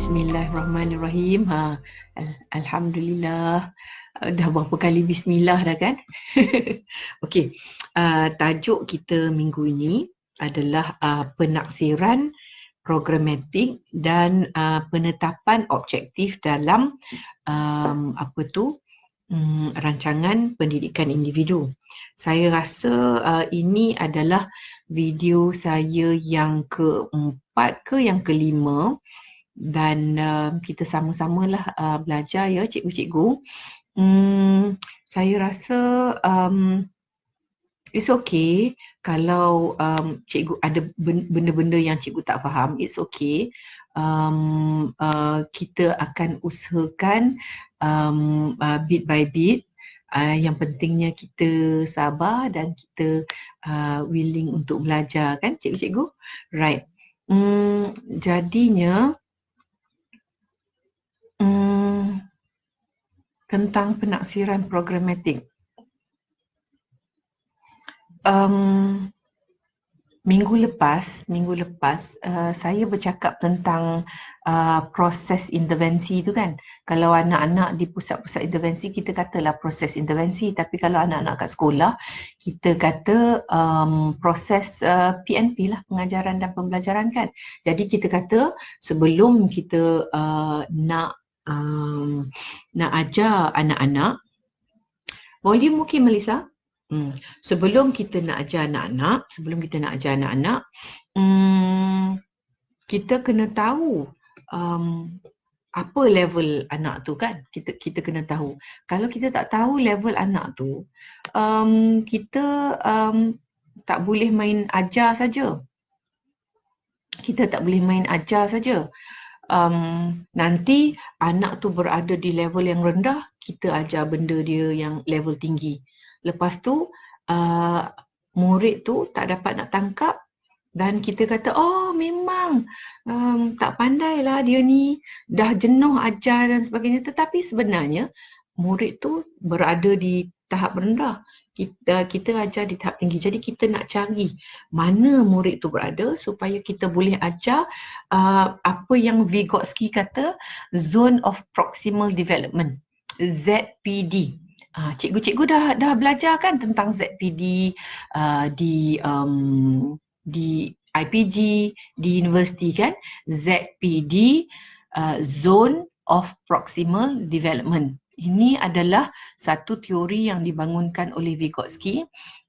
Bismillahirrahmanirrahim. Alhamdulillah. Dah berapa kali bismillah dah kan? Okey. Tajuk kita minggu ini adalah penaksiran programatik dan penetapan objektif dalam rancangan pendidikan individu. Saya rasa ini adalah video saya yang keempat ke yang kelima dan kita sama-samalah belajar ya cikgu-cikgu. Saya rasa it's okay kalau cikgu ada benda-benda yang cikgu tak faham, it's okay. Kita akan usahakan bit by bit. Yang pentingnya kita sabar dan kita willing untuk belajar kan cikgu-cikgu? Right. Jadinya tentang penaksiran programatik. Minggu lepas saya bercakap tentang proses intervensi tu kan. Kalau anak-anak di pusat-pusat intervensi kita katalah proses intervensi, tapi kalau anak-anak kat sekolah kita kata proses PNP lah, pengajaran dan pembelajaran kan. Jadi kita kata sebelum kita nak ajar anak-anak, volume mungkin Melissa? Sebelum kita nak ajar anak-anak, kita kena tahu apa level anak tu kan. Kita kena tahu. Kalau kita tak tahu level anak tu, kita tak boleh main ajar saja. Nanti anak tu berada di level yang rendah, kita ajar benda dia yang level tinggi. Lepas tu murid tu tak dapat nak tangkap dan kita kata oh memang tak pandai lah dia ni, dah jenuh ajar dan sebagainya. Tetapi sebenarnya murid tu berada di tahap rendah, kita ajar di tahap tinggi. Jadi kita nak cari mana murid tu berada supaya kita boleh ajar apa yang Vygotsky kata Zone of Proximal Development, ZPD. Cikgu-cikgu dah belajar kan tentang ZPD di IPG, di universiti kan. ZPD, Zone of Proximal Development. Ini adalah satu teori yang dibangunkan oleh Vygotsky,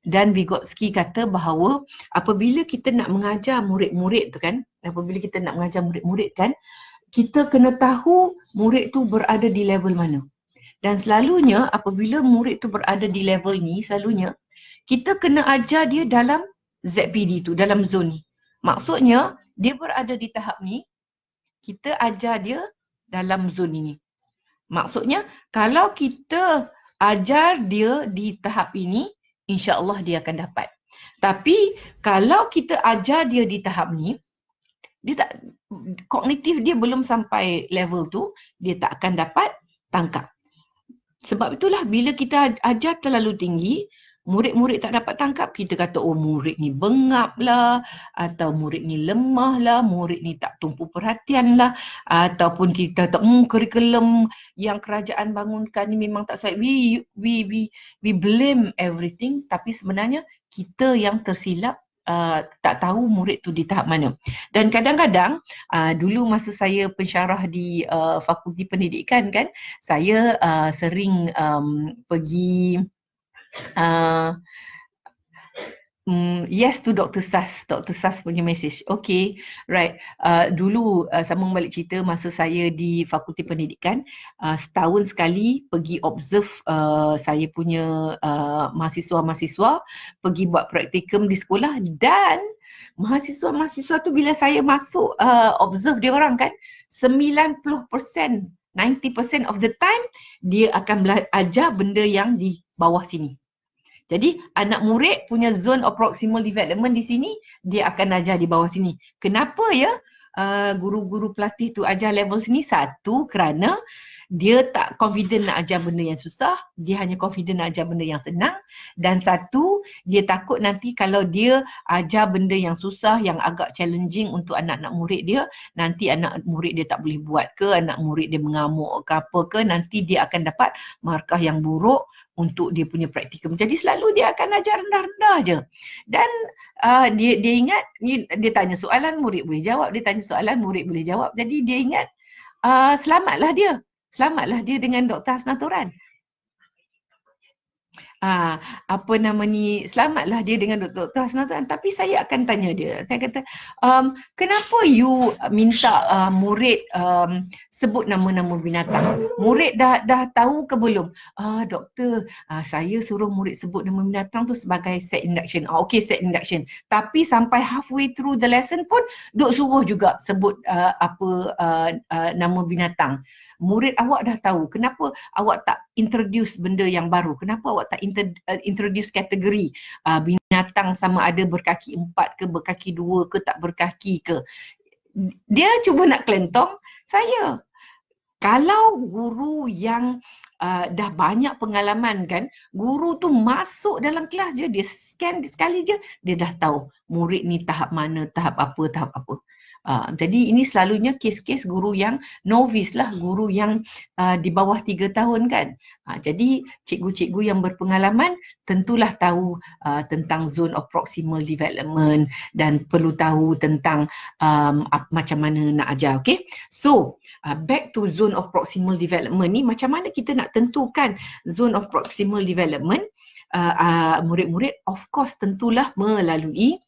dan Vygotsky kata bahawa apabila kita nak mengajar murid-murid tu kan, kita kena tahu murid tu berada di level mana. Dan selalunya apabila murid tu berada di level ni, selalunya kita kena ajar dia dalam ZPD tu, dalam zone ni. Maksudnya dia berada di tahap ni, kita ajar dia dalam zone ini. Maksudnya kalau kita ajar dia di tahap ini, insya-Allah dia akan dapat. Tapi kalau kita ajar dia di tahap ni, dia tak, kognitif dia belum sampai level tu, dia tak akan dapat tangkap. Sebab itulah bila kita ajar terlalu tinggi, murid-murid tak dapat tangkap, kita kata oh murid ni bengap lah, atau murid ni lemah lah, murid ni tak tumpu perhatian lah, ataupun kita kata kurikulum yang kerajaan bangunkan ni memang tak sesuai. We blame everything, tapi sebenarnya kita yang tersilap. Tak tahu murid tu di tahap mana. Dan kadang-kadang dulu masa saya pensyarah di Fakulti Pendidikan kan, saya sering pergi yes to Dr. Sas punya message. Okay, right. Dulu sambung balik cerita, masa saya di Fakulti Pendidikan, setahun sekali pergi observe saya punya mahasiswa-mahasiswa, pergi buat praktikum di sekolah, dan mahasiswa-mahasiswa tu bila saya masuk observe dia orang kan, 90%, 90% of the time dia akan ajar benda yang di bawah sini. Jadi anak murid punya zone of proximal development di sini, dia akan ajar di bawah sini. Kenapa ya guru-guru pelatih tu ajar level sini? Satu, kerana dia tak confident nak ajar benda yang susah, dia hanya confident nak ajar benda yang senang. Dan satu, dia takut nanti kalau dia ajar benda yang susah, yang agak challenging untuk anak-anak murid dia, nanti anak murid dia tak boleh buat ke, anak murid dia mengamuk ke apa ke, nanti dia akan dapat markah yang buruk untuk dia punya praktikum. Jadi selalu dia akan ajar rendah-rendah je. Dan dia ingat, dia tanya soalan, murid boleh jawab, dia tanya soalan, murid boleh jawab. Jadi dia ingat, selamatlah dia dengan Dr. Hasnah Turan. Selamatlah dia dengan Dr. Hasnah Turan. Tapi saya akan tanya dia, saya kata, kenapa you minta murid sebut nama-nama binatang? Murid dah tahu ke belum? Doktor, saya suruh murid sebut nama binatang tu sebagai set induction. Okay, set induction. Tapi sampai halfway through the lesson pun duk suruh juga sebut nama binatang. Murid awak dah tahu, kenapa awak tak introduce benda yang baru? Kenapa awak tak introduce kategori binatang sama ada berkaki 4 ke, berkaki 2 ke, tak berkaki ke? Dia cuba nak kelentong saya. Kalau guru yang dah banyak pengalaman kan, guru tu masuk dalam kelas je, dia scan sekali je, dia dah tahu murid ni tahap mana, tahap apa. Jadi ini selalunya kes-kes guru yang novice lah, guru yang di bawah 3 tahun kan. Jadi cikgu-cikgu yang berpengalaman tentulah tahu tentang zone of proximal development dan perlu tahu tentang macam mana nak ajar. Okay? So, back to zone of proximal development ni, macam mana kita nak tentukan zone of proximal development? Murid-murid of course tentulah melalui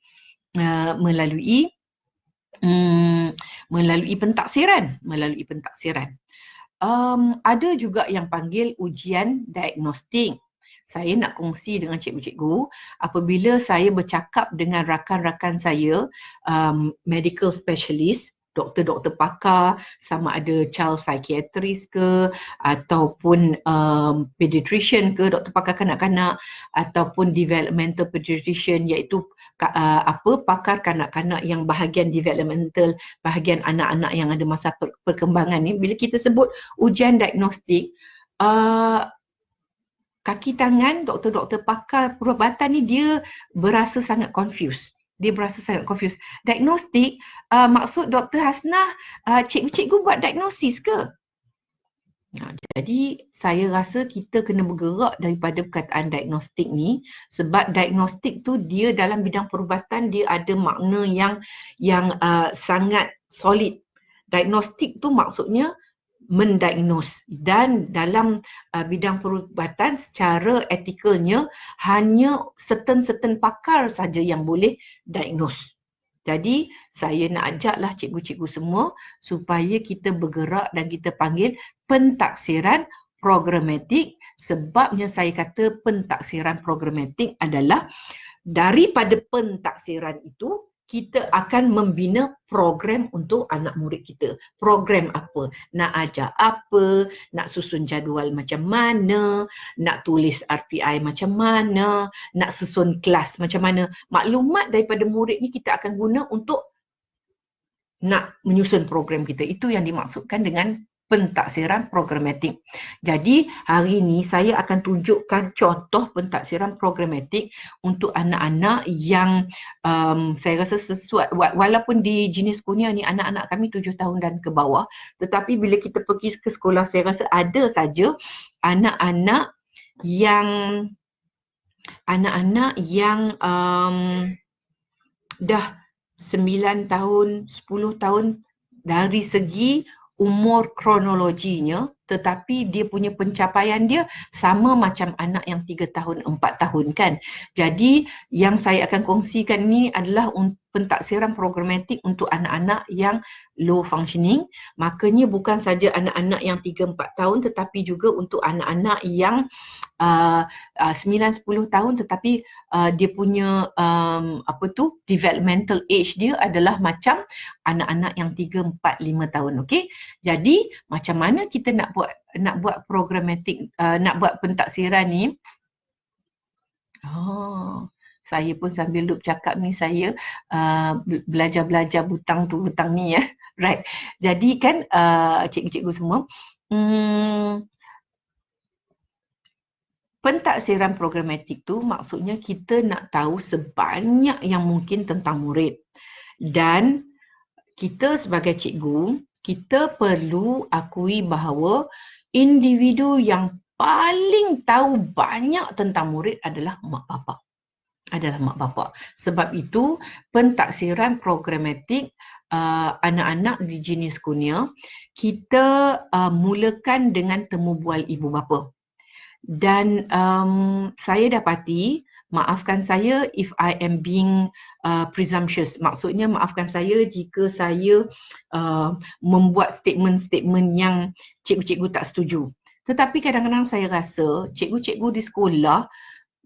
pentaksiran. Ada juga yang panggil ujian diagnostik. Saya nak kongsi dengan cikgu-cikgu, apabila saya bercakap dengan rakan-rakan saya, medical specialist, doktor-doktor pakar, sama ada child psychiatrist ke, ataupun pediatrician ke, doktor pakar kanak-kanak, ataupun developmental pediatrician, iaitu pakar kanak-kanak yang bahagian developmental, bahagian anak-anak yang ada masa perkembangan ni. Bila kita sebut ujian diagnostik, kaki tangan doktor-doktor pakar perubatan ni dia berasa sangat confused. Diagnostik, maksud Dr. Hasnah, cikgu-cikgu buat diagnosis ke? Jadi saya rasa kita kena bergerak daripada perkataan diagnostik ni, sebab diagnostik tu dia dalam bidang perubatan dia ada makna yang sangat solid. Diagnostik tu maksudnya mendiagnose, dan dalam bidang perubatan secara etikalnya hanya certain pakar saja yang boleh diagnose. Jadi saya nak ajaklah cikgu-cikgu semua supaya kita bergerak dan kita panggil pentaksiran programatik. Sebabnya saya kata pentaksiran programatik adalah daripada pentaksiran itu kita akan membina program untuk anak murid kita. Program apa? Nak ajar apa? Nak susun jadual macam mana? Nak tulis RPI macam mana? Nak susun kelas macam mana? Maklumat daripada murid ni kita akan guna untuk nak menyusun program kita. Itu yang dimaksudkan dengan pentaksiran programatik. Jadi hari ini saya akan tunjukkan contoh pentaksiran programatik untuk anak-anak yang saya rasa sesuai, walaupun di jenis kurnia ni anak-anak kami 7 tahun dan ke bawah, tetapi bila kita pergi ke sekolah saya rasa ada saja anak-anak yang dah 9 tahun, 10 tahun dari segi umur kronologinya, tetapi dia punya pencapaian dia sama macam anak yang 3 tahun, 4 tahun kan. Jadi yang saya akan kongsikan ni adalah pentaksiran programatik untuk anak-anak yang low functioning. Makanya bukan saja anak-anak yang 3-4 tahun tetapi juga untuk anak-anak yang 9-10 tahun tetapi dia punya developmental age dia adalah macam anak-anak yang 3, 4, 5 tahun. Okey. Jadi macam mana kita nak buat programatik, nak buat pentaksiran ni? Saya pun sambil duk cakap ni saya belajar butang ni ya. Right. Jadi kan cikgu-cikgu semua, Pentaksiran programatik tu maksudnya kita nak tahu sebanyak yang mungkin tentang murid. Dan kita sebagai cikgu, kita perlu akui bahawa individu yang paling tahu banyak tentang murid adalah mak bapak. Sebab itu pentaksiran programatik anak-anak di jenis kurnia, kita mulakan dengan temu bual ibu bapa. Dan saya dapati, maafkan saya if I am being presumptuous. Maksudnya maafkan saya jika saya membuat statement-statement yang cikgu-cikgu tak setuju. Tetapi kadang-kadang saya rasa cikgu-cikgu di sekolah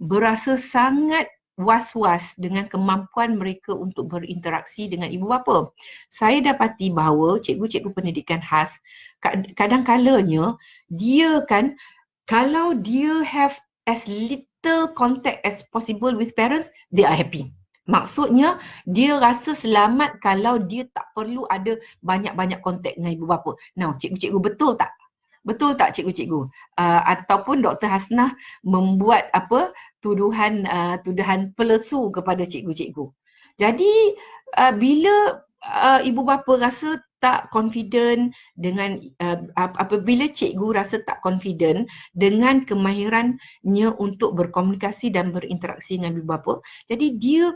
berasa sangat was-was dengan kemampuan mereka untuk berinteraksi dengan ibu bapa. Saya dapati bahawa cikgu-cikgu pendidikan khas kadang-kalanya dia kan, kalau dia have as little contact as possible with parents, they are happy. Maksudnya dia rasa selamat kalau dia tak perlu ada banyak-banyak kontak dengan ibu bapa. Now, cikgu-cikgu betul tak? Betul tak cikgu-cikgu? Ataupun Dr. Hasnah membuat tuduhan pelesu kepada cikgu-cikgu. Jadi bila ibu bapa rasa tak confident dengan apabila cikgu rasa tak confident dengan kemahirannya untuk berkomunikasi dan berinteraksi dengan ibu bapa, jadi dia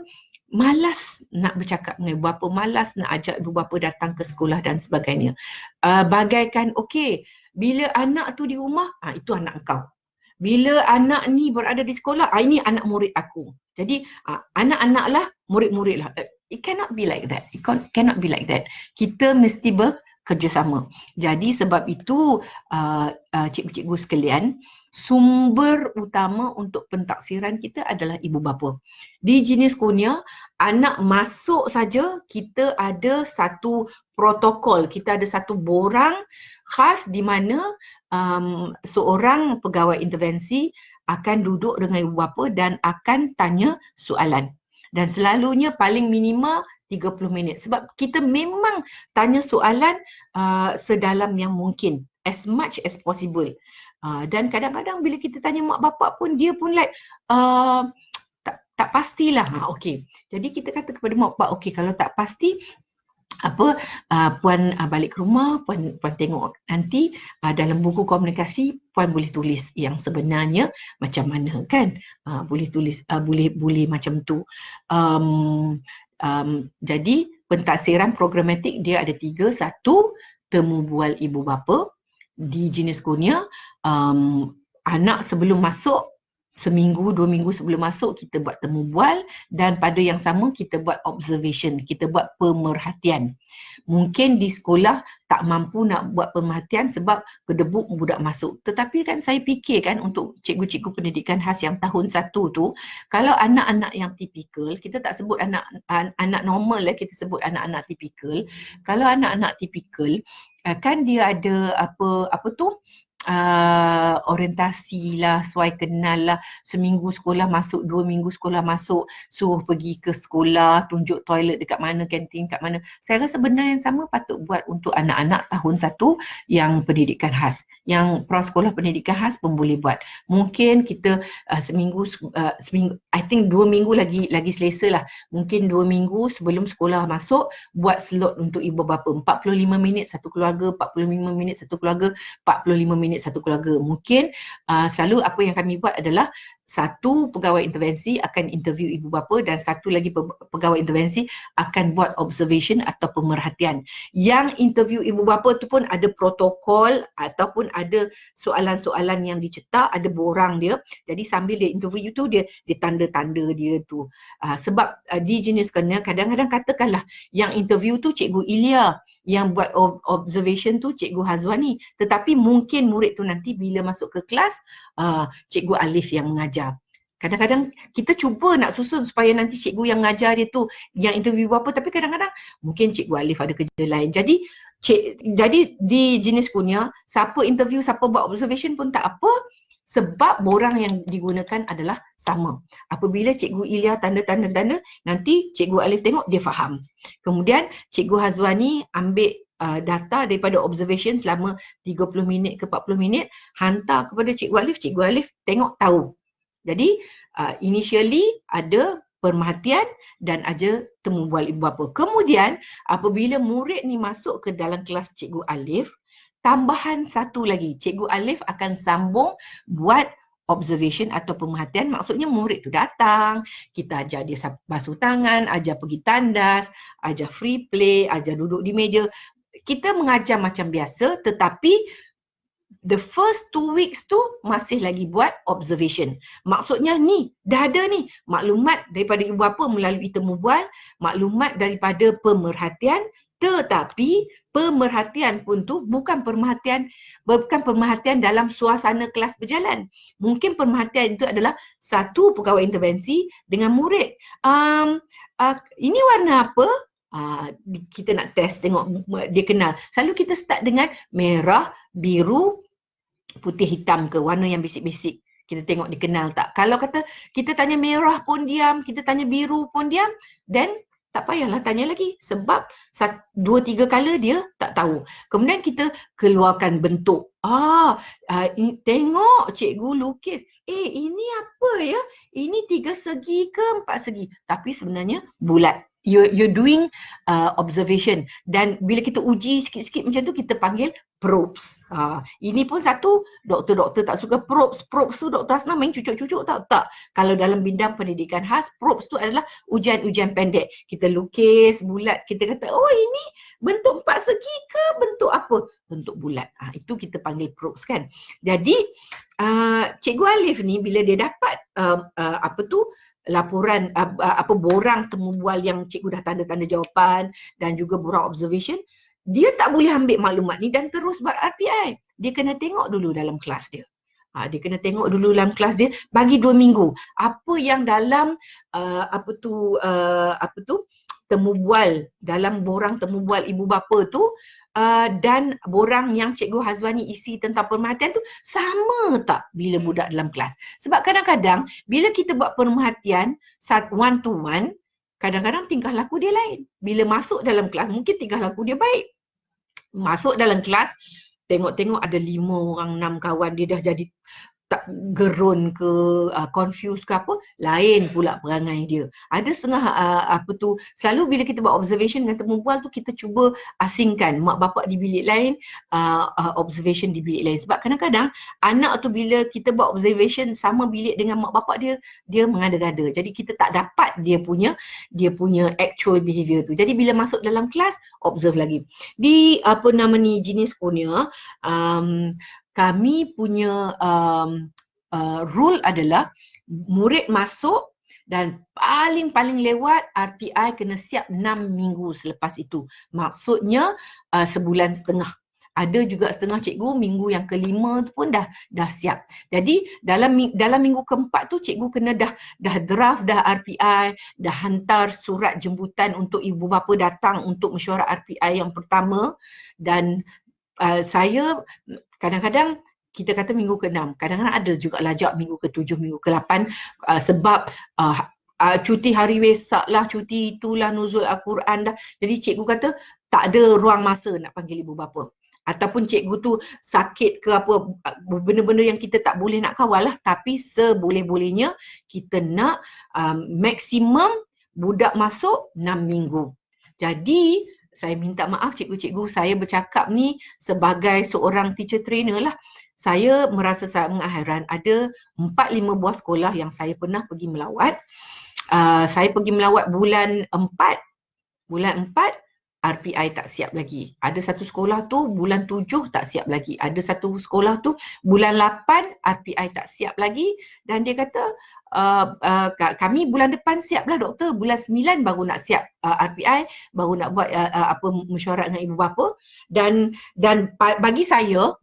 malas nak bercakap dengan ibu bapa, malas nak ajak ibu bapa datang ke sekolah dan sebagainya. Bagaikan okey, bila anak tu di rumah, itu anak kau. Bila anak ni berada di sekolah, ini anak murid aku. Jadi anak-anak lah, murid-murid lah. It cannot be like that. It cannot be like that. Kita mesti bekerjasama. Jadi sebab itu cikgu-cikgu sekalian, sumber utama untuk pentaksiran kita adalah ibu bapa. Di jenis kurnia, anak masuk saja kita ada satu protokol, kita ada satu borang khas di mana seorang pegawai intervensi akan duduk dengan ibu bapa dan akan tanya soalan. Dan selalunya paling minima 30 minit. Sebab kita memang tanya soalan sedalam yang mungkin. As much as possible. Dan kadang-kadang bila kita tanya mak bapak pun, dia pun like tak pastilah. Okey. Jadi kita kata kepada mak bapak, okey, kalau tak pasti, puan balik ke rumah, puan tengok nanti dalam buku komunikasi puan boleh tulis yang sebenarnya macam mana kan, boleh tulis, boleh macam tu. Jadi pentaksiran programatik dia ada 3. 1, temu bual ibu bapa. Di jenis kurnia, anak sebelum masuk, seminggu, 2 minggu sebelum masuk kita buat temu bual, dan pada yang sama kita buat observation, kita buat pemerhatian. Mungkin di sekolah tak mampu nak buat pemerhatian sebab kedebuk budak masuk. Tetapi kan saya fikir kan untuk cikgu-cikgu pendidikan khas yang tahun 1 tu, kalau anak-anak yang tipikal, kita tak sebut anak normal, kita sebut anak-anak tipikal. Kalau anak-anak tipikal, kan dia ada apa tu, orientasi lah, suai kenal lah, seminggu sekolah masuk, 2 minggu sekolah masuk, suruh pergi ke sekolah, tunjuk toilet dekat mana, kantin kat mana. Saya rasa benda yang sama patut buat untuk anak-anak tahun 1 yang pendidikan khas. Yang prasekolah pendidikan khas pun boleh buat. Mungkin kita seminggu, I think 2 minggu lagi selesa lah. Mungkin 2 minggu sebelum sekolah masuk, buat slot untuk ibu bapa. 45 minit satu keluarga, 45 minit satu keluarga, 45 minit satu keluarga. Mungkin selalu apa yang kami buat adalah satu pegawai intervensi akan interview ibu bapa dan satu lagi pegawai intervensi akan buat observation atau pemerhatian. Yang interview ibu bapa tu pun ada protokol ataupun ada soalan-soalan yang dicetak, ada borang dia. Jadi sambil dia interview tu, dia tanda-tanda dia tu. Sebab di jenis kena kadang-kadang katakanlah yang interview tu Cikgu Ilya, yang buat observation tu Cikgu Hazwani, tetapi mungkin murid tu nanti bila masuk ke kelas Cikgu Alif yang mengajar. Kadang-kadang kita cuba nak susun supaya nanti cikgu yang mengajar dia tu yang interview apa, tapi kadang-kadang mungkin Cikgu Alif ada kerja lain. Jadi di jenis kurnia, siapa interview, siapa buat observation pun tak apa, sebab borang yang digunakan adalah sama. Apabila Cikgu Ilya tanda-tanda, nanti Cikgu Alif tengok, dia faham. Kemudian Cikgu Hazwani ambil data daripada observation selama 30 minit ke 40 minit, hantar kepada Cikgu Alif tengok tahu. Jadi initially ada pemerhatian dan ada temu bual ibu bapa. Kemudian apabila murid ni masuk ke dalam kelas Cikgu Alif, tambahan satu lagi, Cikgu Alif akan sambung buat observation atau pemerhatian. Maksudnya murid tu datang, kita ajar dia basuh tangan, ajar pergi tandas, ajar free play, ajar duduk di meja. Kita mengajar macam biasa, tetapi the first 2 weeks tu masih lagi buat observation. Maksudnya ni, dah ada ni maklumat daripada ibu bapa melalui temu bual, maklumat daripada pemerhatian, tetapi pemerhatian pun tu bukan pemerhatian dalam suasana kelas berjalan. Mungkin pemerhatian itu adalah satu pegawai intervensi dengan murid. Ini warna apa? Kita nak test tengok dia kenal. Selalu kita start dengan merah, biru, putih, hitam ke, warna yang basic-basic. Kita tengok dia kenal tak. Kalau kata kita tanya merah pun diam, kita tanya biru pun diam, then tak payahlah tanya lagi sebab 2-3 kala dia tak tahu. Kemudian kita keluarkan bentuk. Tengok cikgu lukis. Ini apa ya? Ini 3 segi ke 4 segi? Tapi sebenarnya bulat. You're doing observation, dan bila kita uji sikit-sikit macam tu kita panggil probes. Ini pun satu, doktor-doktor tak suka probes. Probes tu Dr. Hasnah main cucuk-cucuk tak? Kalau dalam bidang pendidikan khas, probes tu adalah ujian-ujian pendek. Kita lukis bulat, kita kata ini bentuk 4 segi ke bentuk apa? Bentuk bulat. Itu kita panggil probes kan. Jadi Cikgu Alif ni bila dia dapat laporan borang temu bual yang cikgu dah tanda-tanda jawapan dan juga borang observation, dia tak boleh ambil maklumat ni dan terus buat RPI. Dia kena tengok dulu dalam kelas dia. Dia kena tengok dulu dalam kelas dia bagi 2 minggu. Apa yang dalam temu bual, dalam borang temu bual ibu bapa tu dan borang yang Cikgu Hazwani isi tentang pemerhatian tu sama tak bila budak dalam kelas. Sebab kadang-kadang bila kita buat pemerhatian one to one, kadang-kadang tingkah laku dia lain. Bila masuk dalam kelas mungkin tingkah laku dia baik. Masuk dalam kelas tengok-tengok ada 5 orang, 6 kawan, dia dah jadi tak gerun ke, confused ke apa, lain pula perangai dia. Ada setengah selalu bila kita buat observation dengan temu bual tu kita cuba asingkan mak bapak di bilik lain, observation di bilik lain. Sebab kadang-kadang anak tu bila kita buat observation sama bilik dengan mak bapak dia mengada-gada. Jadi kita tak dapat dia punya actual behaviour tu. Jadi bila masuk dalam kelas, observe lagi. Di jenis kurnia, kami punya rule adalah murid masuk dan paling lewat RPI kena siap 6 minggu selepas itu. Maksudnya sebulan setengah. Ada juga setengah cikgu minggu yang kelima tu pun dah siap. Jadi dalam minggu keempat tu cikgu kena dah draft dah RPI, dah hantar surat jemputan untuk ibu bapa datang untuk mesyuarat RPI yang pertama, dan saya kadang-kadang kita kata minggu ke-6, kadang-kadang ada juga lajak minggu ke-7, minggu ke-8 sebab cuti hari Wesak lah, cuti itulah, nuzul Al-Quran dah. Jadi cikgu kata tak ada ruang masa nak panggil ibu bapa. Ataupun cikgu tu sakit ke apa, benda-benda yang kita tak boleh nak kawal lah. Tapi seboleh-bolehnya kita nak maksimum budak masuk 6 minggu. Jadi saya minta maaf cikgu-cikgu, saya bercakap ni sebagai seorang teacher trainer lah. Saya merasa sangat hairan. Ada 4-5 buah sekolah yang saya pernah pergi melawat. Saya pergi melawat bulan 4 RPI tak siap lagi. Ada satu sekolah tu bulan 7 tak siap lagi. Ada satu sekolah tu bulan 8 RPI tak siap lagi. Dan dia kata, kami bulan depan siap lah doktor. Bulan 9 baru nak siap RPI, baru nak buat mesyuarat dengan ibu bapa. Dan bagi saya,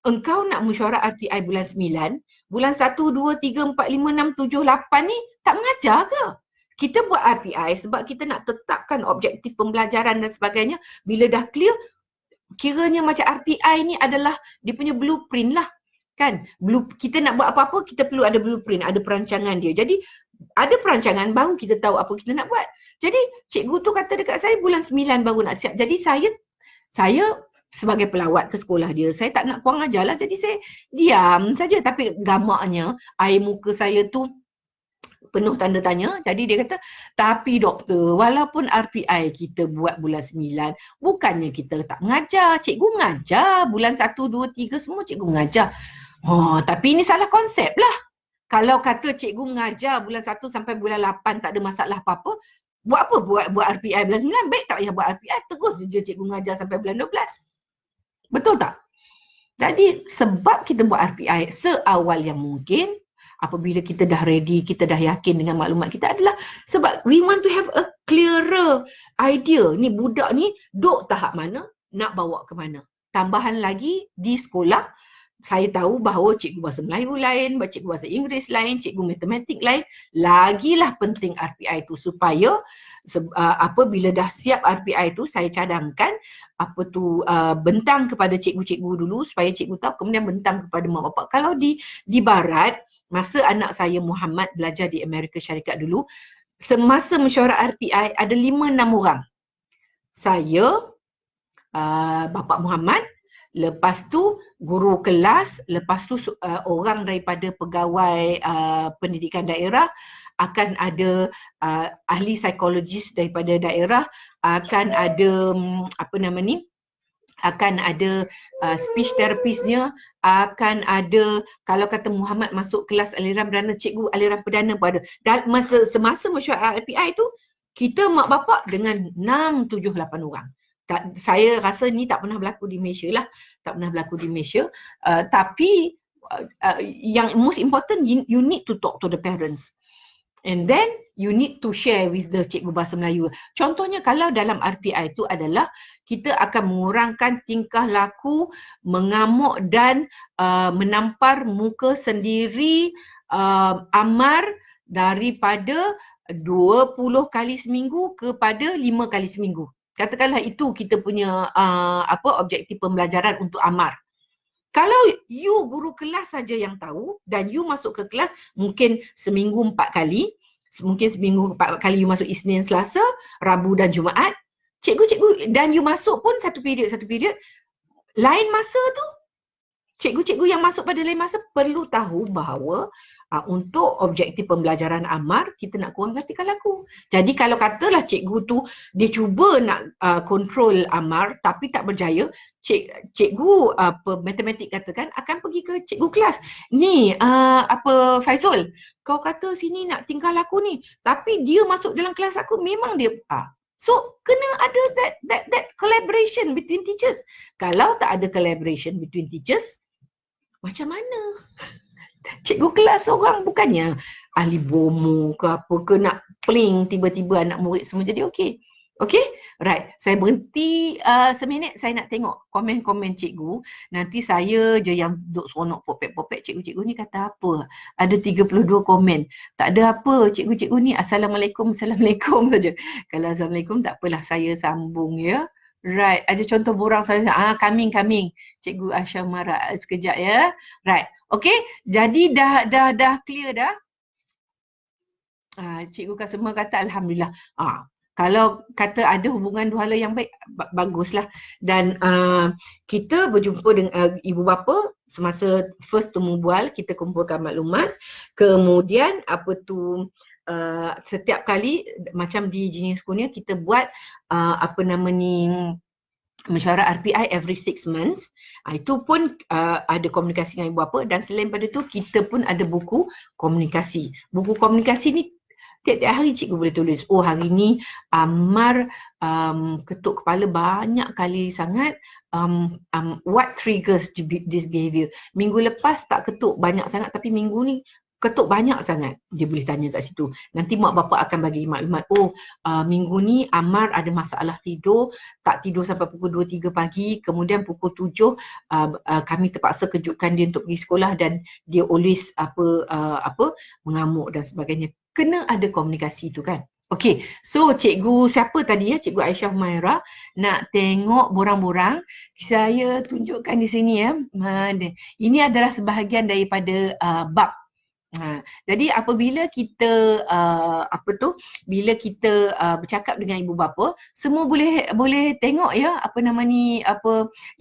engkau nak mesyuarat RPI bulan 9, bulan 1, 2, 3, 4, 5, 6, 7, 8 ni tak mengajar ke? Kita buat RPI sebab kita nak tetapkan objektif pembelajaran dan sebagainya. Bila dah clear, kiranya macam RPI ni adalah dia punya blueprint lah. Kan? Kita nak buat apa-apa, kita perlu ada blueprint, ada perancangan dia. Jadi ada perancangan baru kita tahu apa kita nak buat. Jadi cikgu tu kata dekat saya bulan 9 baru nak siap. Jadi saya sebagai pelawat ke sekolah dia, saya tak nak kurang ajar lah. Jadi saya diam saja. Tapi gamaknya air muka saya tu penuh tanda tanya. Jadi dia kata, tapi doktor, walaupun RPI kita buat bulan 9, bukannya kita tak mengajar. Cikgu mengajar. Bulan 1, 2, 3 semua cikgu mengajar. Tapi ini salah konsep lah. Kalau kata cikgu mengajar bulan 1 sampai bulan 8 tak ada masalah apa-apa, buat apa buat RPI bulan 9? Baik tak payah buat RPI, terus je cikgu mengajar sampai bulan 12. Betul tak? Jadi sebab kita buat RPI seawal yang mungkin, apabila kita dah ready, kita dah yakin dengan maklumat kita adalah sebab we want to have a clearer idea. Ni budak ni duk tahap mana, nak bawa ke mana. Tambahan lagi di sekolah, saya tahu bahawa cikgu bahasa Melayu lain, cikgu bahasa Inggeris lain, cikgu matematik lain. Lagilah penting RPI itu supaya bila dah siap RPI itu, saya cadangkan bentang kepada cikgu-cikgu dulu supaya cikgu tahu, kemudian bentang kepada mak bapak. Kalau di barat, masa anak saya Muhammad belajar di Amerika Syarikat dulu, semasa mesyuarat RPI ada 5-6 orang. Saya, Bapak Muhammad, lepas tu guru kelas, lepas tu orang daripada pegawai pendidikan daerah, akan ada ahli psikologis daripada daerah, akan ada akan ada speech therapistnya, akan ada, kalau kata Muhammad masuk kelas aliran perdana, cikgu aliran perdana pada. Dan semasa mesyuarat RPI tu, kita mak bapak dengan 6, 7, 8 orang. Saya rasa ni tak pernah berlaku di Malaysia lah. Tak pernah berlaku di Malaysia. Tapi yang most important, you need to talk to the parents. And then you need to share with the cikgu bahasa Melayu. Contohnya kalau dalam RPI itu adalah kita akan mengurangkan tingkah laku mengamuk dan menampar muka sendiri amar daripada 20 kali seminggu kepada 5 kali seminggu. Katakanlah itu kita punya objektif pembelajaran untuk amar. Kalau you guru kelas saja yang tahu dan you masuk ke kelas mungkin seminggu 4 kali, mungkin seminggu 4 kali you masuk Isnin, Selasa, Rabu dan Jumaat, cikgu-cikgu dan you masuk pun satu period, lain masa tu, cikgu-cikgu yang masuk pada lain masa perlu tahu bahawa untuk objektif pembelajaran amar, kita nak kurangkan tingkah laku. Jadi kalau katalah cikgu tu dia cuba nak kontrol amar tapi tak berjaya, cikgu matematik katakan akan pergi ke cikgu kelas. Ni Faizul, kau kata sini nak tingkah laku ni, tapi dia masuk dalam kelas aku memang dia so kena ada that collaboration between teachers. Kalau tak ada collaboration between teachers, macam mana? Cikgu kelas orang bukannya ahli bomo ke apa ke nak pling tiba-tiba anak murid semua jadi okey. Okey? Right. Saya berhenti seminit, saya nak tengok komen-komen cikgu. Nanti saya je yang duduk seronok popek-popek. Cikgu-cikgu ni kata apa? Ada 32 komen. Tak ada apa. Cikgu-cikgu ni Assalamualaikum saja. Kalau Assalamualaikum tak apalah, saya sambung ya. Right. Ada contoh borang saya. Coming. Cikgu Aisyah marah. Sekejap ya. Right. Okey. Jadi dah clear dah. Cikgu semua kata Alhamdulillah. Kalau kata ada hubungan dua hala yang baik, baguslah. Dan kita berjumpa dengan ibu bapa semasa first temu bual, kita kumpulkan maklumat. Kemudian setiap kali macam di Genius Kurnia kita buat mesyuarat RPI every 6 months. Itu pun ada komunikasi dengan ibu bapa, dan selain pada tu kita pun ada buku komunikasi. Buku komunikasi ni tiap-tiap hari cikgu boleh tulis, hari ni amar ketuk kepala banyak kali sangat, what triggers this behavior. Minggu lepas tak ketuk banyak sangat tapi minggu ni ketuk banyak sangat. Dia boleh tanya kat situ. Nanti mak bapak akan bagi maklumat, minggu ni amar ada masalah tidur, tak tidur sampai pukul 2-3 pagi, kemudian pukul 7 kami terpaksa kejutkan dia untuk pergi sekolah dan dia always mengamuk dan sebagainya. Kena ada komunikasi tu kan. Okey, so cikgu siapa tadi ya? Cikgu Aisyah Humaira nak tengok borang-borang. Saya tunjukkan di sini ya. Ini adalah sebahagian daripada bab Jadi apabila kita bila kita bercakap dengan ibu bapa, semua boleh tengok ya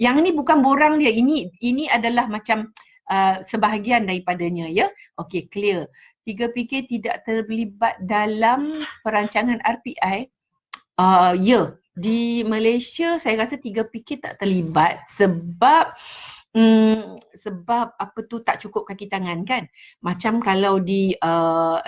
yang ni bukan borang dia, ini adalah macam sebahagian daripadanya ya. Okey, clear. 3PK tidak terlibat dalam perancangan RPI. Ya, di Malaysia saya rasa 3PK tak terlibat sebab tak cukup kaki tangan kan. Macam kalau di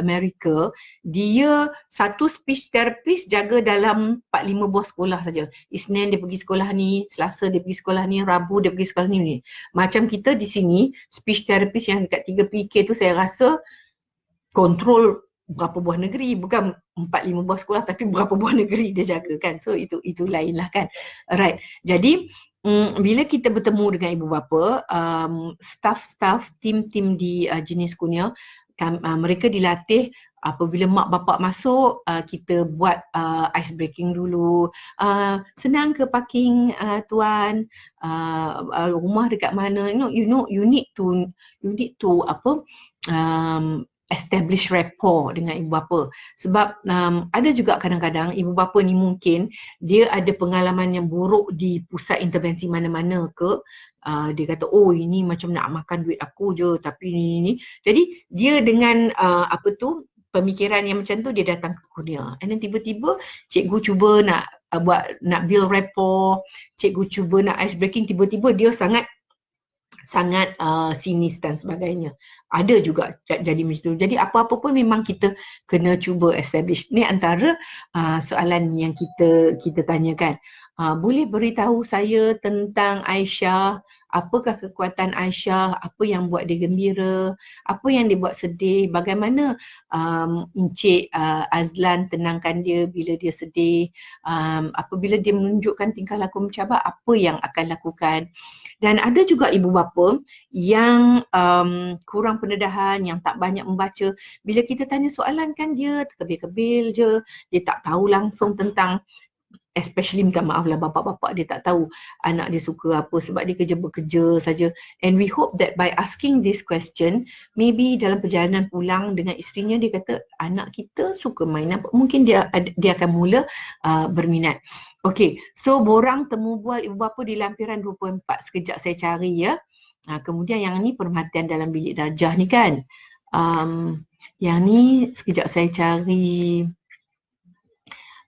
Amerika, dia satu speech therapist jaga dalam 4-5 buah sekolah saja. Isnin dia pergi sekolah ni, Selasa dia pergi sekolah ni, Rabu dia pergi sekolah ni. Macam kita di sini, speech therapist yang dekat 3PK tu saya rasa kontrol berapa buah negeri, bukan 4-5 buah sekolah tapi berapa buah negeri dia jaga kan. So itu lain lah kan. Alright. Jadi bila kita bertemu dengan ibu bapa, staff tim di jenis kurnia, mereka dilatih apabila mak bapak masuk, kita buat ice breaking dulu. Senang ke parking tuan? Rumah dekat mana? You need to establish rapport dengan ibu bapa. Sebab ada juga kadang-kadang ibu bapa ni mungkin dia ada pengalaman yang buruk di pusat intervensi mana-mana ke. Dia kata, oh ini macam nak makan duit aku je tapi ni. Jadi dia dengan pemikiran yang macam tu dia datang ke kurnia. And then tiba-tiba cikgu cuba nak build rapport, cikgu cuba nak ice breaking, tiba-tiba dia sangat sinis dan sebagainya. Ada juga jadi macam tu. Jadi apa-apa pun memang kita kena cuba establish. Ni antara soalan yang kita tanyakan. Boleh beritahu saya tentang Aisyah, apakah kekuatan Aisyah, apa yang buat dia gembira, apa yang dia buat sedih, bagaimana Encik Azlan tenangkan dia bila dia sedih, apabila dia menunjukkan tingkah laku mencabar, apa yang akan lakukan. Dan ada juga ibu bapa yang kurang pendedahan, yang tak banyak membaca. Bila kita tanya soalan kan dia terkebil-kebil je, dia tak tahu langsung tentang, especially minta maaf lah bapak-bapak dia tak tahu anak dia suka apa sebab dia bekerja saja. And we hope that by asking this question, maybe dalam perjalanan pulang dengan isterinya dia kata anak kita suka main apa, mungkin dia akan mula berminat. Okay, so borang temu bual ibu bapa di lampiran 24. Sekejap saya cari ya. Kemudian yang ni perhatian dalam bilik darjah ni kan. Yang ni sekejap saya cari.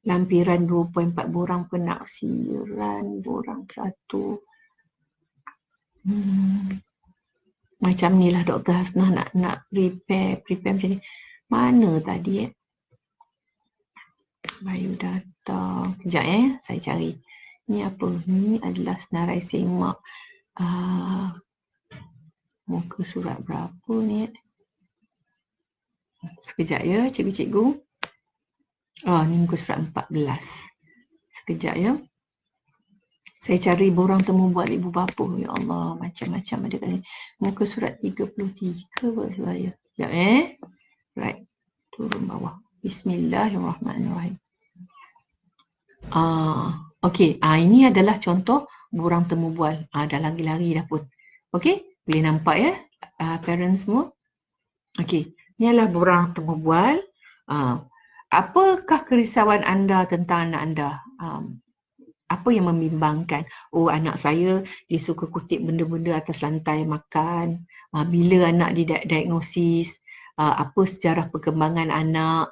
Lampiran 2.4 borang penaksiran, borang 1. Macam ni lah Dr. Hasnah nak prepare macam ni. Mana tadi Biodata. Sekejap saya cari. Ni apa? Ni adalah senarai semak. Muka surat berapa ni? Sekejap ya cikgu-cikgu. Ni muka surat 14. Sekejap ya. Saya cari borang temu buat ibu bapa. Ya Allah, macam-macam ada kali. Muka surat 33 buat saya. Sekejap Right. Turun bawah. Bismillahirrahmanirrahim. Okey. Ini adalah contoh borang temu bual. Dah lari-lari dah pun. Okey. Boleh nampak ya parents semua. Okey. Ini adalah borang temu bual. Apakah kerisauan anda tentang anak anda? Apa yang membimbangkan? Oh, anak saya dia suka kutip benda-benda atas lantai makan. Bila anak didiagnosis? Apa sejarah perkembangan anak?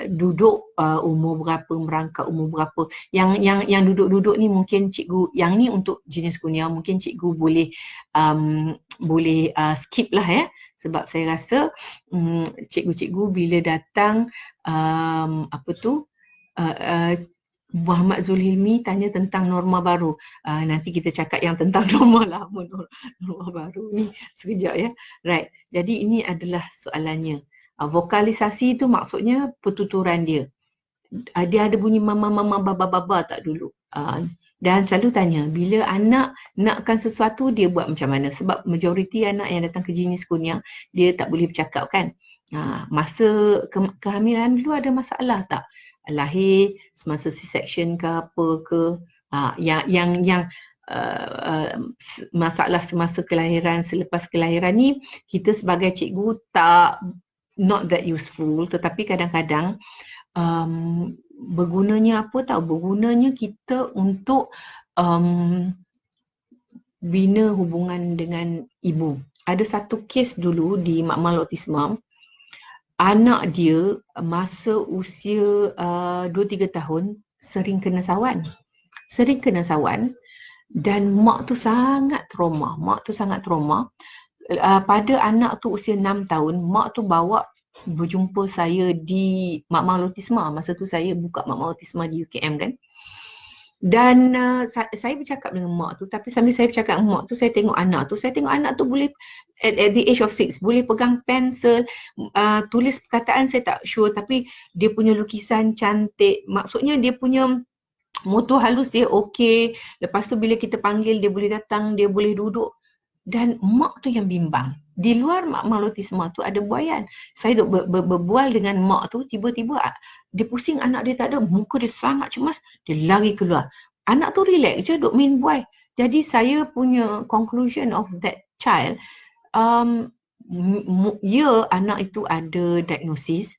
Duduk umur berapa, merangkak umur berapa? Yang duduk-duduk ni mungkin cikgu, yang ni untuk jenis kurnia mungkin cikgu boleh skip lah ya. Sebab saya rasa cikgu-cikgu bila datang Muhammad Zulhilmi tanya tentang norma baru. Nanti kita cakap yang tentang norma lama, norma baru ni sekejap ya. Right. Jadi ini adalah soalannya. Vokalisasi itu maksudnya pertuturan dia. Dia ada bunyi mama, baba tak dulu. Dan selalu tanya, bila anak nakkan sesuatu, dia buat macam mana? Sebab majoriti anak yang datang ke jenis kurnia, dia tak boleh bercakap kan. Masa kehamilan dulu ada masalah tak? Lahir semasa C-section ke apa ke? Yang masalah semasa kelahiran, selepas kelahiran ni, kita sebagai cikgu tak, not that useful, tetapi kadang-kadang bergunanya apa tahu, bergunanya kita untuk bina hubungan dengan ibu. Ada satu kes dulu di Mak Mal Autisma, anak dia masa usia 2-3 tahun sering kena sawan. Dan mak tu sangat trauma. Pada anak tu usia 6 tahun, mak tu bawa berjumpa saya di Mak Mal Autisma. Masa tu saya buka Mak Mal Autisma di UKM kan. Dan saya bercakap dengan mak tu, tapi sambil saya bercakap dengan mak tu, saya tengok anak tu boleh at the age of 6 boleh pegang pensel, tulis perkataan saya tak sure, tapi dia punya lukisan cantik, maksudnya dia punya motor halus dia okey. Lepas tu bila kita panggil dia boleh datang, dia boleh duduk. Dan mak tu yang bimbang. Di luar Mak Mal Autisma tu ada buaian. Saya duk berbual dengan mak tu, tiba-tiba dia pusing, anak dia tak ada, muka dia sangat cemas, dia lari keluar. Anak tu relax je duk main buai. Jadi saya punya conclusion of that child, anak itu ada diagnosis,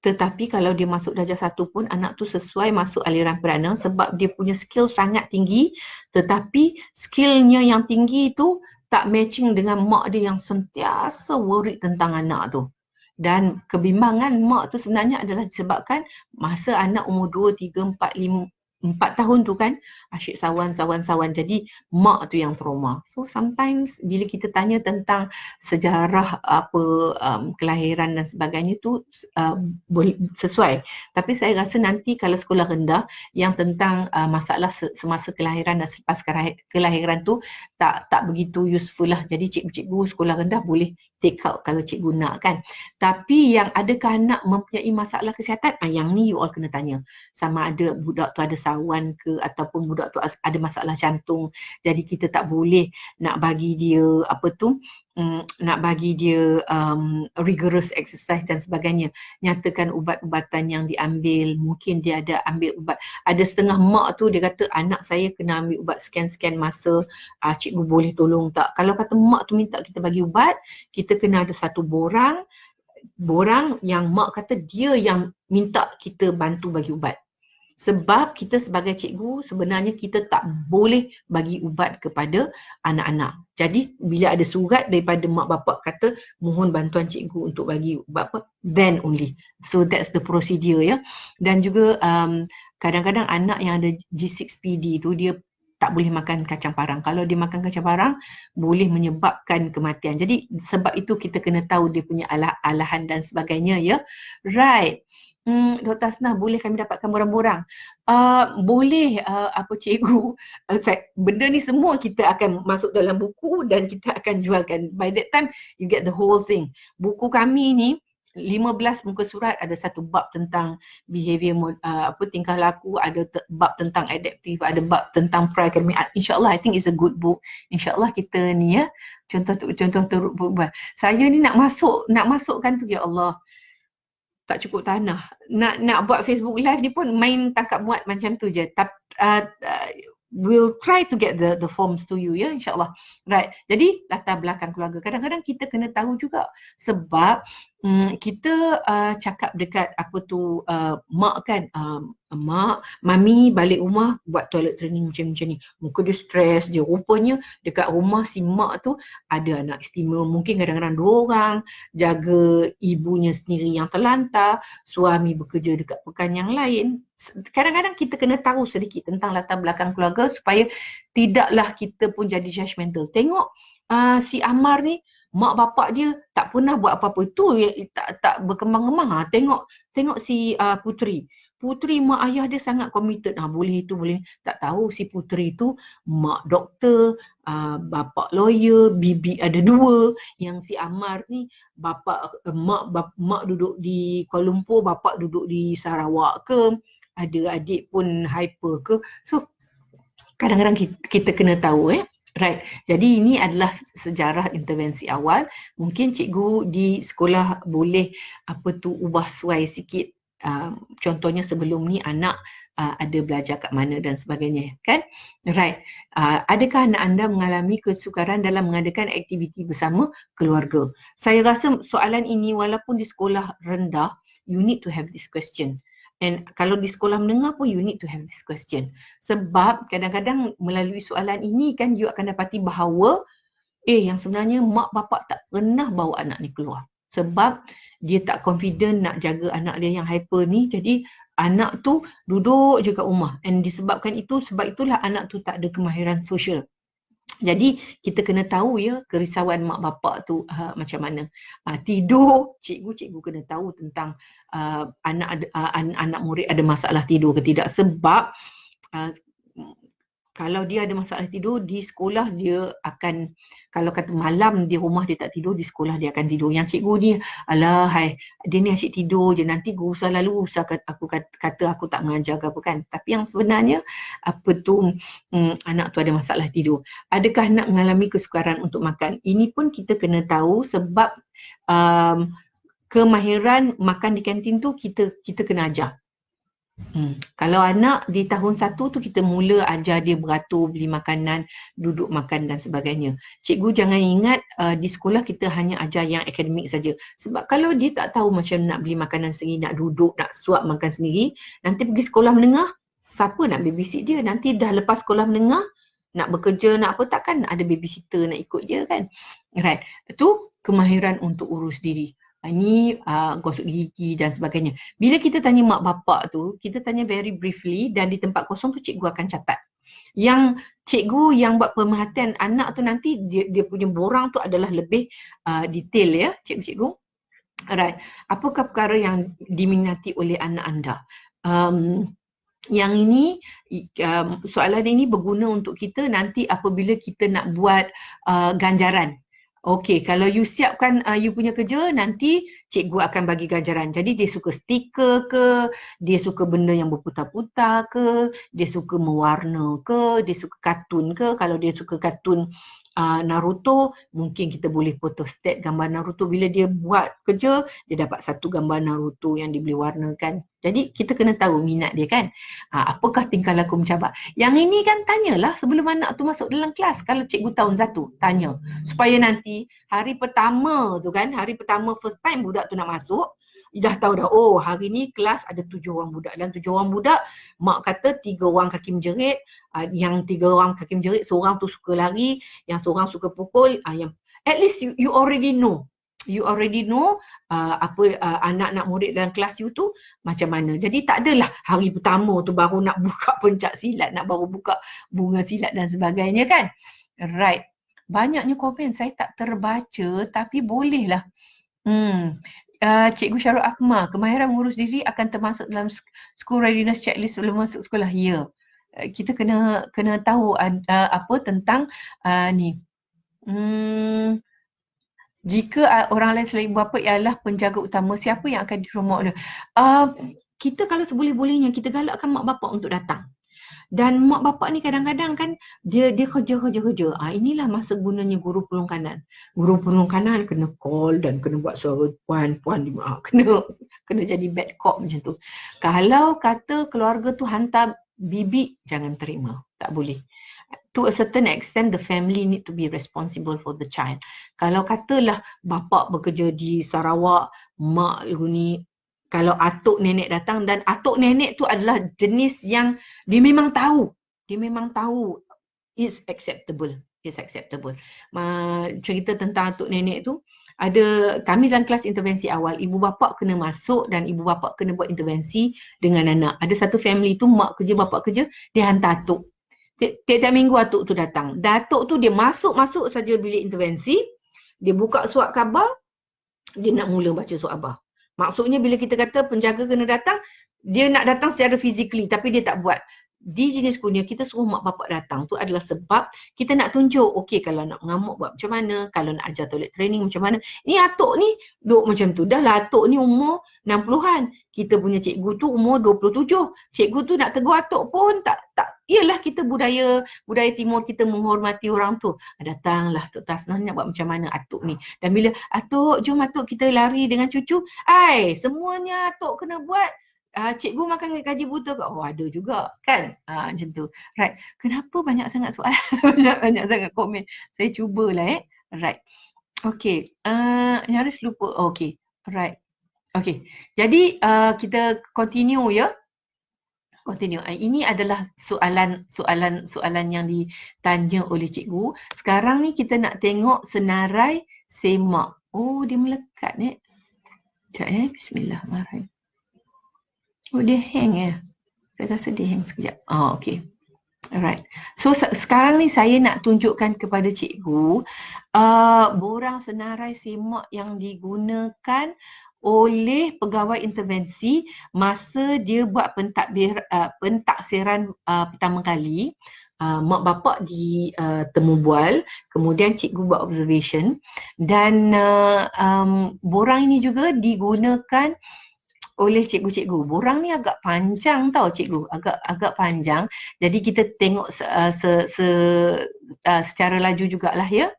tetapi kalau dia masuk darjah 1 pun anak tu sesuai masuk aliran perdana sebab dia punya skill sangat tinggi, tetapi skillnya yang tinggi tu tak matching dengan mak dia yang sentiasa worried tentang anak tu. Dan kebimbangan mak tu sebenarnya adalah disebabkan masa anak umur 2, 3, 4, 5, 4 tahun tu kan asyik sawan. Jadi mak tu yang trauma. So sometimes bila kita tanya tentang sejarah kelahiran dan sebagainya tu boleh sesuai. Tapi saya rasa nanti kalau sekolah rendah yang tentang masalah semasa kelahiran dan selepas kelahiran tu tak begitu useful lah. Jadi cikgu-cikgu sekolah rendah boleh take out kalau cikgu nak kan. Tapi yang adakah anak mempunyai masalah kesihatan, yang ni you all kena tanya. Sama ada budak tu ada sawan ke ataupun budak tu ada masalah jantung. Jadi kita tak boleh nak bagi dia rigorous exercise dan sebagainya. Nyatakan ubat-ubatan yang diambil, mungkin dia ada ambil ubat. Ada setengah mak tu dia kata anak saya kena ambil ubat sekian-sekian masa, cikgu boleh tolong tak? Kalau kata mak tu minta kita bagi ubat, kita kena ada satu borang yang mak kata dia yang minta kita bantu bagi ubat. Sebab kita sebagai cikgu sebenarnya kita tak boleh bagi ubat kepada anak-anak. Jadi bila ada surat daripada mak bapak kata mohon bantuan cikgu untuk bagi ubat then only. So that's the procedure ya. Dan juga kadang-kadang anak yang ada G6PD tu dia tak boleh makan kacang parang. Kalau dia makan kacang parang, boleh menyebabkan kematian. Jadi sebab itu kita kena tahu dia punya alahan dan sebagainya ya. Right. Dr. Asnah, boleh kami dapatkan borang-borang? Boleh cikgu. Benda ni semua kita akan masuk dalam buku dan kita akan jualkan. By that time, you get the whole thing. Buku kami ni 15 muka surat, ada satu bab tentang behavior, tingkah laku, ada bab tentang adaptive, ada bab tentang pre-academic. InsyaAllah, I think it's a good book. InsyaAllah kita ni ya, contoh turut berbual. Saya ni nak masukkan tu, ya Allah, tak cukup tanah. Nak buat Facebook Live ni pun main tangkap muat macam tu je. We'll try to get the forms to you ya, insyaAllah. Right, jadi latar belakang keluarga. Kadang-kadang kita kena tahu juga sebab kita cakap dekat mak kan, mak, mami balik rumah buat toilet training macam ni. Muka dia stres je. Rupanya dekat rumah si mak tu ada anak istimewa. Mungkin kadang-kadang 2 orang jaga ibunya sendiri yang terlantar, suami bekerja dekat pekan yang lain. Kadang-kadang kita kena tahu sedikit tentang latar belakang keluarga supaya tidaklah kita pun jadi judgemental. Tengok si Amar ni, mak bapak dia tak pernah buat apa-apa. Itu tak berkembang-kembang. Tengok si Putri, mak ayah dia sangat committed. Boleh itu, boleh. Tak tahu si Putri tu mak doktor, bapak lawyer, bibi ada 2. Yang si Amar ni mak duduk di Kuala Lumpur, bapak duduk di Sarawak ke, ada adik pun hyper ke. So kadang-kadang kita kena tahu right. Jadi ini adalah sejarah intervensi awal. Mungkin cikgu di sekolah boleh ubah suai sikit contohnya sebelum ni anak ada belajar kat mana dan sebagainya, kan? Right. Adakah anak anda mengalami kesukaran dalam mengadakan aktiviti bersama keluarga? Saya rasa soalan ini walaupun di sekolah rendah, you need to have this question. And kalau di sekolah menengah pun you need to have this question. Sebab kadang-kadang melalui soalan ini kan you akan dapati bahawa yang sebenarnya mak bapak tak pernah bawa anak ni keluar. Sebab dia tak confident nak jaga anak dia yang hyper ni. Jadi anak tu duduk je kat rumah. And disebabkan itu, sebab itulah anak tu tak ada kemahiran sosial. Jadi kita kena tahu ya kerisauan mak bapak tu macam mana. Tidur, cikgu kena tahu tentang anak murid ada masalah tidur ke tidak. Sebab kalau dia ada masalah tidur di sekolah dia akan, kalau kata malam di rumah dia tak tidur, di sekolah dia akan tidur. Yang cikgu ni, alah hai, dia ni asyik tidur je, nanti guru selalu aku kata aku tak mengajar ke apa kan. Tapi yang sebenarnya anak tu ada masalah tidur. Adakah nak mengalami kesukaran untuk makan? Ini pun kita kena tahu sebab kemahiran makan di kantin tu kita kena ajar. Kalau anak di tahun 1 tu kita mula ajar dia beratur, beli makanan, duduk makan dan sebagainya. Cikgu jangan ingat di sekolah kita hanya ajar yang akademik saja. Sebab kalau dia tak tahu macam nak beli makanan sendiri, nak duduk, nak suap makan sendiri, nanti pergi sekolah menengah, siapa nak babysit dia? Nanti dah lepas sekolah menengah, nak bekerja, nak apa, takkan ada babysitter nak ikut dia kan? Right. Itu kemahiran untuk urus diri. Ini gosok gigi dan sebagainya. Bila kita tanya mak bapak tu, kita tanya very briefly dan di tempat kosong tu cikgu akan catat. Yang cikgu yang buat pemerhatian anak tu nanti dia punya borang tu adalah lebih detail ya cikgu-cikgu. Alright. Apakah perkara yang diminati oleh anak anda? Yang ini, soalan ini berguna untuk kita nanti apabila kita nak buat ganjaran. Okey, kalau you siapkan you punya kerja, nanti cikgu akan bagi ganjaran. Jadi dia suka stiker ke, dia suka benda yang berputar-putar ke, dia suka mewarna ke, dia suka kartun ke. Kalau dia suka kartun Naruto, mungkin kita boleh photostat gambar Naruto. Bila dia buat kerja, dia dapat satu gambar Naruto yang dia boleh warnakan. Jadi kita kena tahu minat dia kan. Apakah tingkah laku mencabar. Yang ini kan tanyalah sebelum anak tu masuk dalam kelas. Kalau cikgu tahun 1, tanya. Supaya nanti hari pertama tu kan, hari pertama first time budak tu nak masuk, dah tahu dah, oh hari ni kelas ada 7 orang budak. Dan 7 orang budak, mak kata 3 orang kaki menjerit, yang 3 orang kaki menjerit, seorang tu suka lari, yang seorang suka pukul, yang at least you already know. You already know anak-anak murid dalam kelas you tu macam mana. Jadi tak adalah hari pertama tu baru nak buka pencak silat, nak baru buka bunga silat dan sebagainya kan. Right. Banyaknya komen saya tak terbaca tapi bolehlah. Cikgu Syarul Akmal, kemahiran mengurus diri akan termasuk dalam school readiness checklist sebelum masuk sekolah. Ya. Kita kena tahu apa tentang ni. Jika orang lain selain ibu bapa ialah penjaga utama, siapa yang akan dipromote dia? Kita kalau seboleh-bolehnya kita galakkan mak bapak untuk datang. Dan mak bapak ni kadang-kadang kan dia kerja. Inilah masa gunanya guru penolong kanan. Guru penolong kanan kena call dan kena buat suara puan kena jadi bad cop macam tu. Kalau kata keluarga tu hantar bibik, jangan terima. Tak boleh. To a certain extent, the family need to be responsible for the child. Kalau katalah bapak bekerja di Sarawak, mak ni, kalau atuk nenek datang, dan atuk nenek tu adalah jenis yang dia memang tahu is acceptable. Cerita tentang atuk nenek tu, ada kami dalam kelas intervensi awal, ibu bapa kena masuk dan ibu bapa kena buat intervensi dengan anak. Ada satu family tu mak kerja, bapak kerja, dia hantar atuk. Tiap-tiap minggu atuk tu datang. Datuk tu dia masuk saja bilik intervensi, dia buka surat khabar, dia nak mula baca surat khabar. Maksudnya bila kita kata penjaga kena datang, dia nak datang secara physically tapi dia tak buat. Di jenis kurnia kita suruh mak bapak datang tu adalah sebab kita nak tunjuk, okey kalau nak mengamuk buat macam mana, kalau nak ajar toilet training macam mana. Ni atuk ni duk macam tu. Dah lah atuk ni umur 60-an. Kita punya cikgu tu umur 27. Cikgu tu nak tegur atuk pun tak. Yalah kita budaya timur kita menghormati orang tu. Datanglah Dr. Hasnah nak buat macam mana atuk ni. Dan bila atuk, jom atuk kita lari dengan cucu. Semuanya atuk kena buat. cikgu makan gaji buta ke? Oh ada juga kan, macam tu. Right, kenapa banyak sangat soalan, banyak sangat komen. Saya cubalah right. Okay, nyaris lupa. Okay, right. Okay, jadi kita continue ya. Continue. Ini adalah soalan yang ditanya oleh cikgu. Sekarang ni kita nak tengok senarai semak. Oh, dia melekat ni. Sekejap Bismillahirrahmanirrahim. Oh, dia hang Saya rasa dia hang sekejap. Okay. Alright. So sekarang ni saya nak tunjukkan kepada cikgu borang senarai semak yang digunakan oleh pegawai intervensi masa dia buat pentaksiran pertama kali. Mak bapak di temu bual, kemudian cikgu buat observation, dan borang ini juga digunakan oleh cikgu-cikgu. Borang ni agak panjang tau cikgu, agak panjang. Jadi kita tengok secara laju jugalah ya.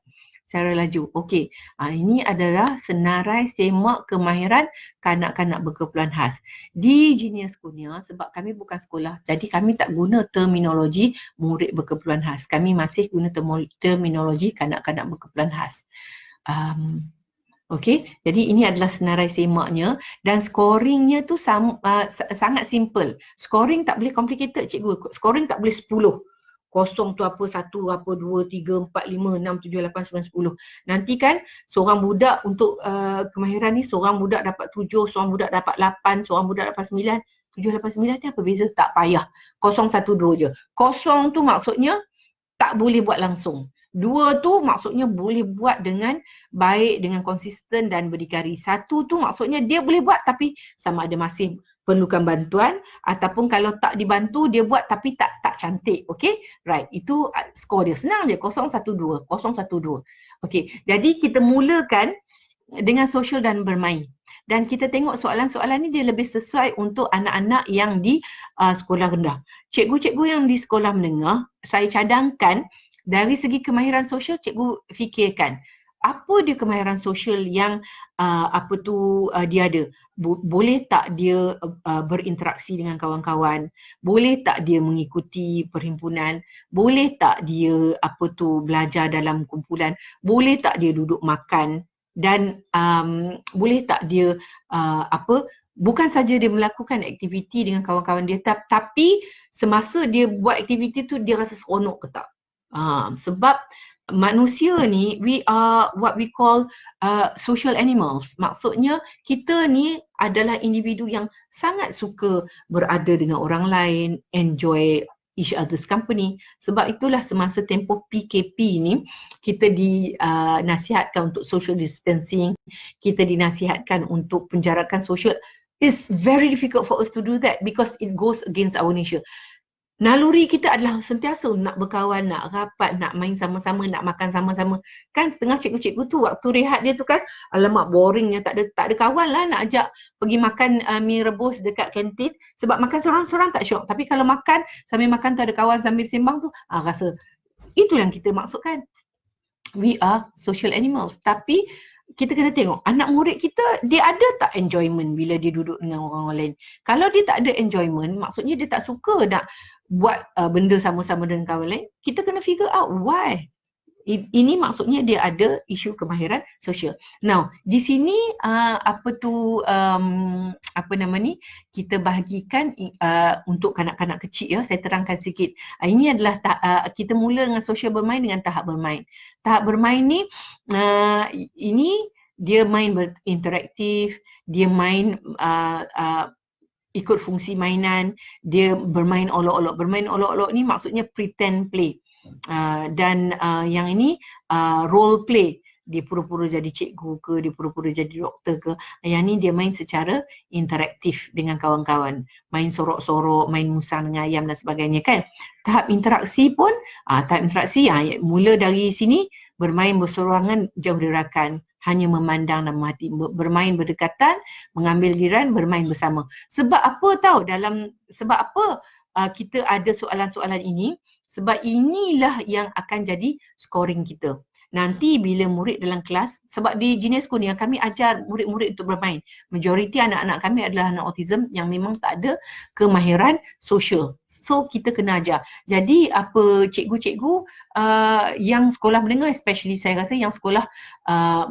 Secara laju. Okey. Ini adalah senarai semak kemahiran kanak-kanak berkeperluan khas. Di Genius Kurnia, sebab kami bukan sekolah, jadi kami tak guna terminologi murid berkeperluan khas. Kami masih guna terminologi kanak-kanak berkeperluan khas. Okey, jadi ini adalah senarai semaknya dan scoringnya tu sangat simple. Scoring tak boleh complicated cikgu. Scoring tak boleh 10. Kosong tu apa, 1, apa, 2, 3, 4, 5, 6, 7, 8, 9, 10. Nanti kan seorang budak untuk kemahiran ni, seorang budak dapat 7, seorang budak dapat 8, seorang budak dapat 9. 7, 8, 9 ni apa beza? Tak payah. 0, 1, 2 je. Kosong tu maksudnya tak boleh buat langsung. 2 tu maksudnya boleh buat dengan baik, dengan konsisten dan berdikari. 1 tu maksudnya dia boleh buat tapi sama ada masih perlukan bantuan ataupun kalau tak dibantu dia buat tapi tak cantik. Okey? Right. Itu skor dia. Senang je. 0, 1, 2. 0, 1, 2. Okey. Jadi kita mulakan dengan sosial dan bermain. Dan kita tengok soalan-soalan ni dia lebih sesuai untuk anak-anak yang di sekolah rendah. Cikgu-cikgu yang di sekolah menengah, saya cadangkan dari segi kemahiran sosial, cikgu fikirkan apa dia kemahiran sosial yang dia ada. Boleh tak dia berinteraksi dengan kawan-kawan? Boleh tak dia mengikuti perhimpunan? Boleh tak dia belajar dalam kumpulan? Boleh tak dia duduk makan? Dan boleh tak dia bukan saja dia melakukan aktiviti dengan kawan-kawan dia, tapi semasa dia buat aktiviti tu dia rasa seronok ke tak? Sebab manusia ni, we are what we call social animals. Maksudnya kita ni adalah individu yang sangat suka berada dengan orang lain, enjoy each other's company. Sebab itulah semasa tempoh PKP ni kita dinasihatkan untuk social distancing, kita dinasihatkan untuk penjarakan sosial. It's very difficult for us to do that because it goes against our nature. Naluri kita adalah sentiasa nak berkawan, nak rapat, nak main sama-sama, nak makan sama-sama. Kan setengah cikgu-cikgu tu waktu rehat dia tu kan, alamak boringnya, tak ada kawan lah nak ajak pergi makan mi rebus dekat kantin. Sebab makan seorang-seorang tak syok. Tapi kalau makan, sambil makan tu ada kawan sambil sembang tu, rasa itu yang kita maksudkan. We are social animals. Tapi kita kena tengok anak murid kita, dia ada tak enjoyment bila dia duduk dengan orang lain. Kalau dia tak ada enjoyment, maksudnya dia tak suka nak buat benda sama-sama dengan kawan lain. Kita kena figure out why. Ini maksudnya dia ada isu kemahiran sosial. Now, di sini kita bahagikan untuk kanak-kanak kecil ya. Saya terangkan sikit. Ini adalah kita mula dengan sosial bermain dengan tahap bermain. Tahap bermain ni ini dia main berinteraktif, dia main ikut fungsi mainan, dia bermain olok-olok. Bermain olok-olok ni maksudnya pretend play. Dan yang ini role play. Dia pura-pura jadi cikgu ke, dia pura-pura jadi doktor ke. Yang ni dia main secara interaktif dengan kawan-kawan. Main sorok-sorok, main musang dengan ayam dan sebagainya kan. Tahap interaksi pun, mula dari sini bermain bersorangan jauh dari rakan. Hanya memandang dan memati, bermain berdekatan, mengambil giliran, bermain bersama. Sebab apa tahu kita ada soalan-soalan ini? Sebab inilah yang akan jadi scoring kita. Nanti bila murid dalam kelas, sebab di Genius Kurnia kami ajar murid-murid untuk bermain. Majoriti anak-anak kami adalah anak autism yang memang tak ada kemahiran sosial. So kita kena ajar. Jadi apa cikgu-cikgu yang sekolah menengah, especially saya rasa yang sekolah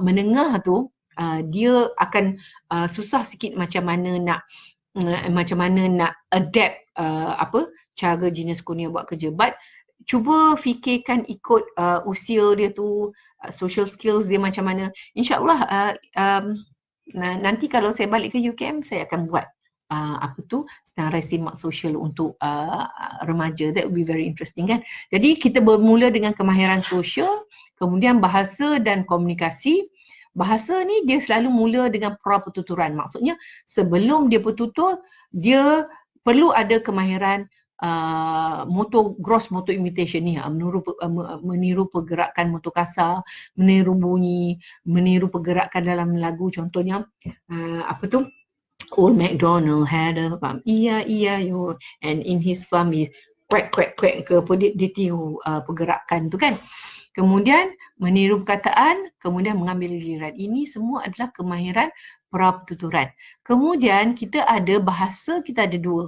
menengah tu, dia akan susah sikit macam mana nak adapt cara Genius Kurnia buat kerja. But cuba fikirkan ikut usia dia tu, social skills dia macam mana. InsyaAllah nanti kalau saya balik ke UKM, saya akan buat senarai simak sosial untuk remaja. That would be very interesting kan. Jadi kita bermula dengan kemahiran sosial, kemudian bahasa dan komunikasi. Bahasa ni dia selalu mula dengan pra-pertuturan. Maksudnya sebelum dia bertutur, dia perlu ada kemahiran gross motor imitation ni, meniru pergerakan motor kasar, meniru bunyi, meniru pergerakan dalam lagu. Contohnya Old MacDonald had a farm, E-I-E-I-O, and in his farm he quack quack quack ke apa, dia tiru pergerakan tu kan. Kemudian meniru perkataan, kemudian mengambil giliran. Ini semua adalah kemahiran pra-pertuturan. Kemudian kita ada bahasa, kita ada dua.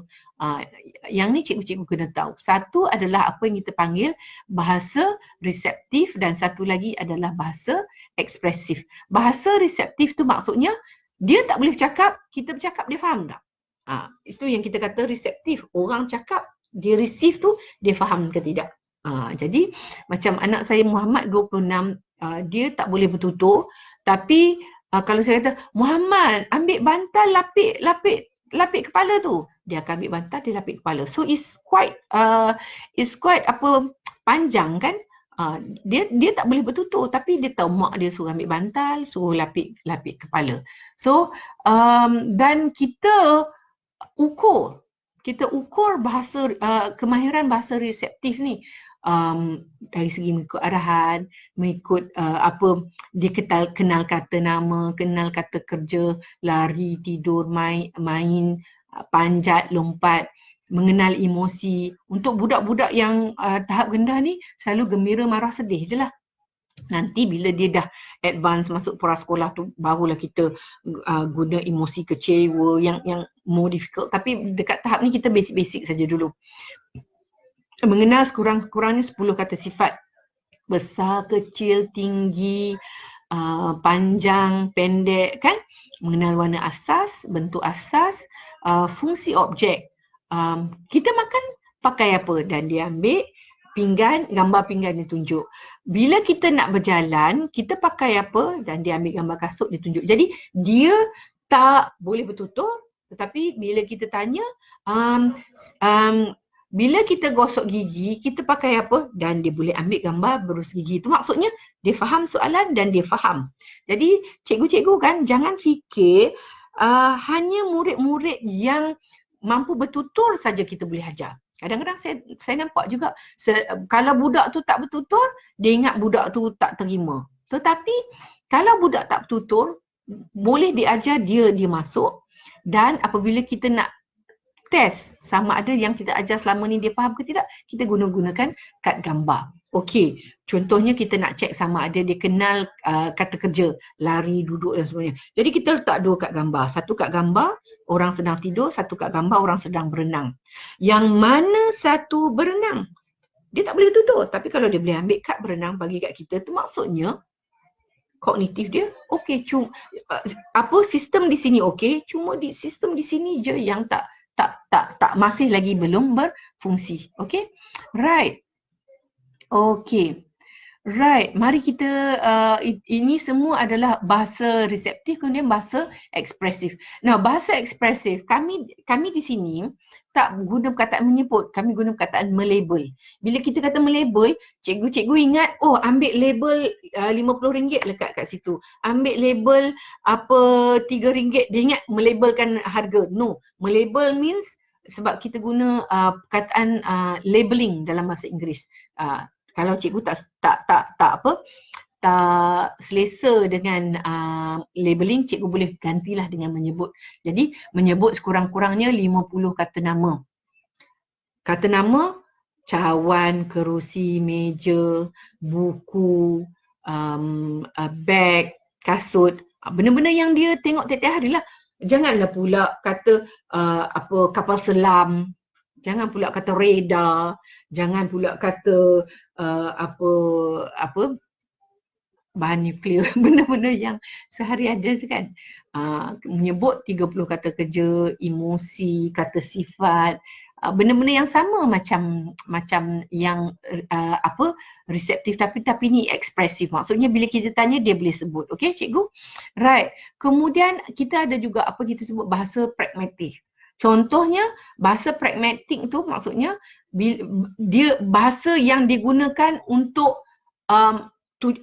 Yang ni cikgu-cikgu kena tahu. Satu adalah apa yang kita panggil bahasa reseptif dan satu lagi adalah bahasa ekspresif. Bahasa reseptif tu maksudnya dia tak boleh bercakap, kita bercakap dia faham tak? Itu yang kita kata reseptif. Orang cakap, dia receive tu, dia faham ke tidak? Jadi macam anak saya Muhammad 26, dia tak boleh bertutur, tapi kalau saya kata Muhammad ambil bantal lapik kepala tu, dia akan ambil bantal, dia lapik kepala. So it's quite panjang kan. Dia tak boleh bertutur tapi dia tahu mak dia suruh ambil bantal, suruh lapik kepala. So dan kita ukur bahasa kemahiran bahasa reseptif ni dari segi mengikut arahan, mengikut dia kenal kata nama, kenal kata kerja, lari, tidur, main, panjat, lompat, mengenal emosi. Untuk budak-budak yang tahap rendah ni selalu gembira, marah, sedih je lah. Nanti bila dia dah advance masuk prasekolah tu, barulah kita guna emosi kecewa yang more difficult. Tapi dekat tahap ni kita basic-basic saja dulu. Mengenal sekurang-kurangnya 10 kata sifat. Besar, kecil, tinggi, panjang, pendek kan. Mengenal warna asas, bentuk asas, fungsi objek. Kita makan pakai apa, dan dia ambil pinggan, gambar pinggan dia tunjuk. Bila kita nak berjalan, kita pakai apa, dan dia ambil gambar kasut dia tunjuk. Jadi dia tak boleh bertutur, tetapi bila kita tanya bila kita gosok gigi, kita pakai apa, dan dia boleh ambil gambar berus gigi. Itu maksudnya dia faham soalan dan dia faham. Jadi cikgu-cikgu kan jangan fikir hanya murid-murid yang mampu bertutur saja kita boleh ajar. Kadang-kadang saya nampak juga kalau budak tu tak bertutur, dia ingat budak tu tak terima. Tetapi kalau budak tak bertutur, boleh diajar dia masuk, dan apabila kita nak test sama ada yang kita ajar selama ni dia faham ke tidak, kita gunakan kad gambar. Okey, contohnya kita nak cek sama ada dia kenal kata kerja, lari, duduk dan sebagainya. Jadi kita letak dua kad gambar. Satu kad gambar orang sedang tidur, satu kad gambar orang sedang berenang. Yang mana satu berenang? Dia tak boleh tutur, tapi kalau dia boleh ambil kad berenang bagi kat kita, tu maksudnya kognitif dia okey. Sistem di sini okey, cuma sistem di sini je yang tak masih lagi belum berfungsi. Okey? Right. Okey. Right, mari kita ini semua adalah bahasa reseptif, kemudian bahasa ekspresif. Nah, bahasa ekspresif kami di sini tak guna perkataan menyebut, kami guna perkataan melabel. Bila kita kata melabel, cikgu-cikgu ingat, oh ambil label RM50 lekat kat situ. Ambil label RM3, dia ingat melabelkan harga. No, melabel means sebab kita guna perkataan labeling dalam bahasa Inggeris. Kalau cikgu tak selesa dengan labeling, cikgu boleh gantilah dengan menyebut. Jadi menyebut sekurang-kurangnya 50 kata nama. Kata nama, cawan, kerusi, meja, buku, beg, kasut, benda-benda yang dia tengok tiap-tiap hari lah. Janganlah pula kata kapal selam, jangan pula kata radar, jangan pula kata apa bahan nuklear, benda-benda yang sehari ada tu kan. Menyebut 30 kata kerja, emosi, kata sifat, benda-benda yang sama macam yang reseptif tapi ni ekspresif. Maksudnya bila kita tanya dia boleh sebut. Okey cikgu? Right. Kemudian kita ada juga apa kita sebut bahasa pragmatik. Contohnya bahasa pragmatik tu maksudnya dia bahasa yang digunakan untuk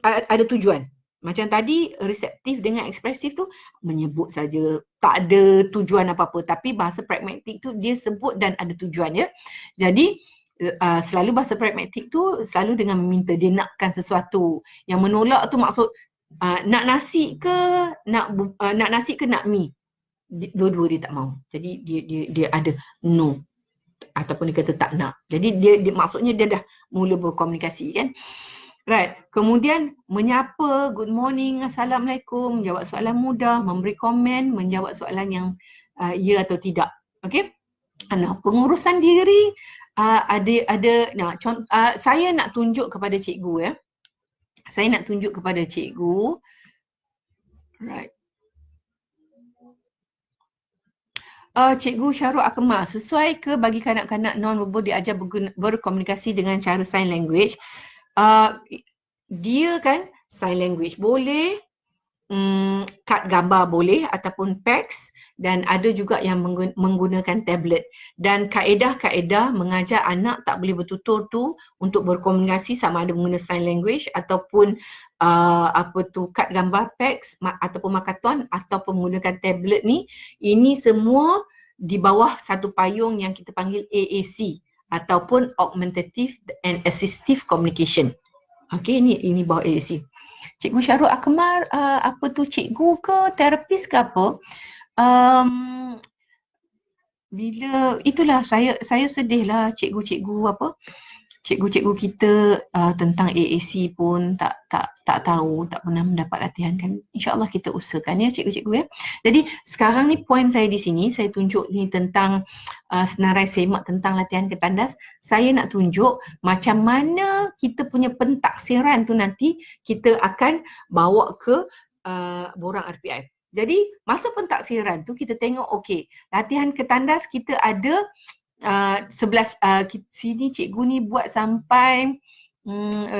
ada tujuan. Macam tadi reseptif dengan ekspresif tu menyebut saja, tak ada tujuan apa-apa, tapi bahasa pragmatik tu dia sebut dan ada tujuan ya. Jadi selalu bahasa pragmatik tu selalu dengan meminta, dia nakkan sesuatu. Yang menolak tu maksud nak nasi ke nak mi. Dua-dua dia tak mau. Jadi dia ada no ataupun dia kata tak nak. Jadi dia maksudnya dia dah mula berkomunikasi kan. Right. Kemudian menyapa, good morning, assalamualaikum, menjawab soalan mudah, memberi komen, menjawab soalan yang ya atau tidak. Okey? Nah, pengurusan diri saya nak tunjuk kepada cikgu ya. Saya nak tunjuk kepada cikgu. Right. Cikgu Syarul Akmal, sesuai ke bagi kanak-kanak non-verbal diajar berkomunikasi dengan cara sign language? Dia kan sign language boleh, kad gambar boleh ataupun PACS, dan ada juga yang menggunakan tablet. Dan kaedah-kaedah mengajar anak tak boleh bertutur tu untuk berkomunikasi sama ada menggunakan sign language ataupun kad gambar PACS ataupun makaton ataupun menggunakan tablet ni, ini semua di bawah satu payung yang kita panggil AAC ataupun Augmentative and Assistive Communication. Okey, ini bawah AAC. Cikgu Syarul Akmal, apa tu cikgu ke terapis ke apa? Bila itulah saya sedihlah cikgu-cikgu cikgu-cikgu kita tentang AAC pun tak tahu, tak pernah mendapat latihan kan. InsyaAllah kita usahakan ya cikgu-cikgu ya. Jadi sekarang ni poin saya di sini, saya tunjuk ni tentang senarai semak tentang latihan ketandas. Saya nak tunjuk macam mana kita punya pentaksiran tu nanti kita akan bawa ke borang RPI. Jadi masa pentaksiran tu kita tengok okey, latihan ketandas kita ada 11 sini cikgu ni buat sampai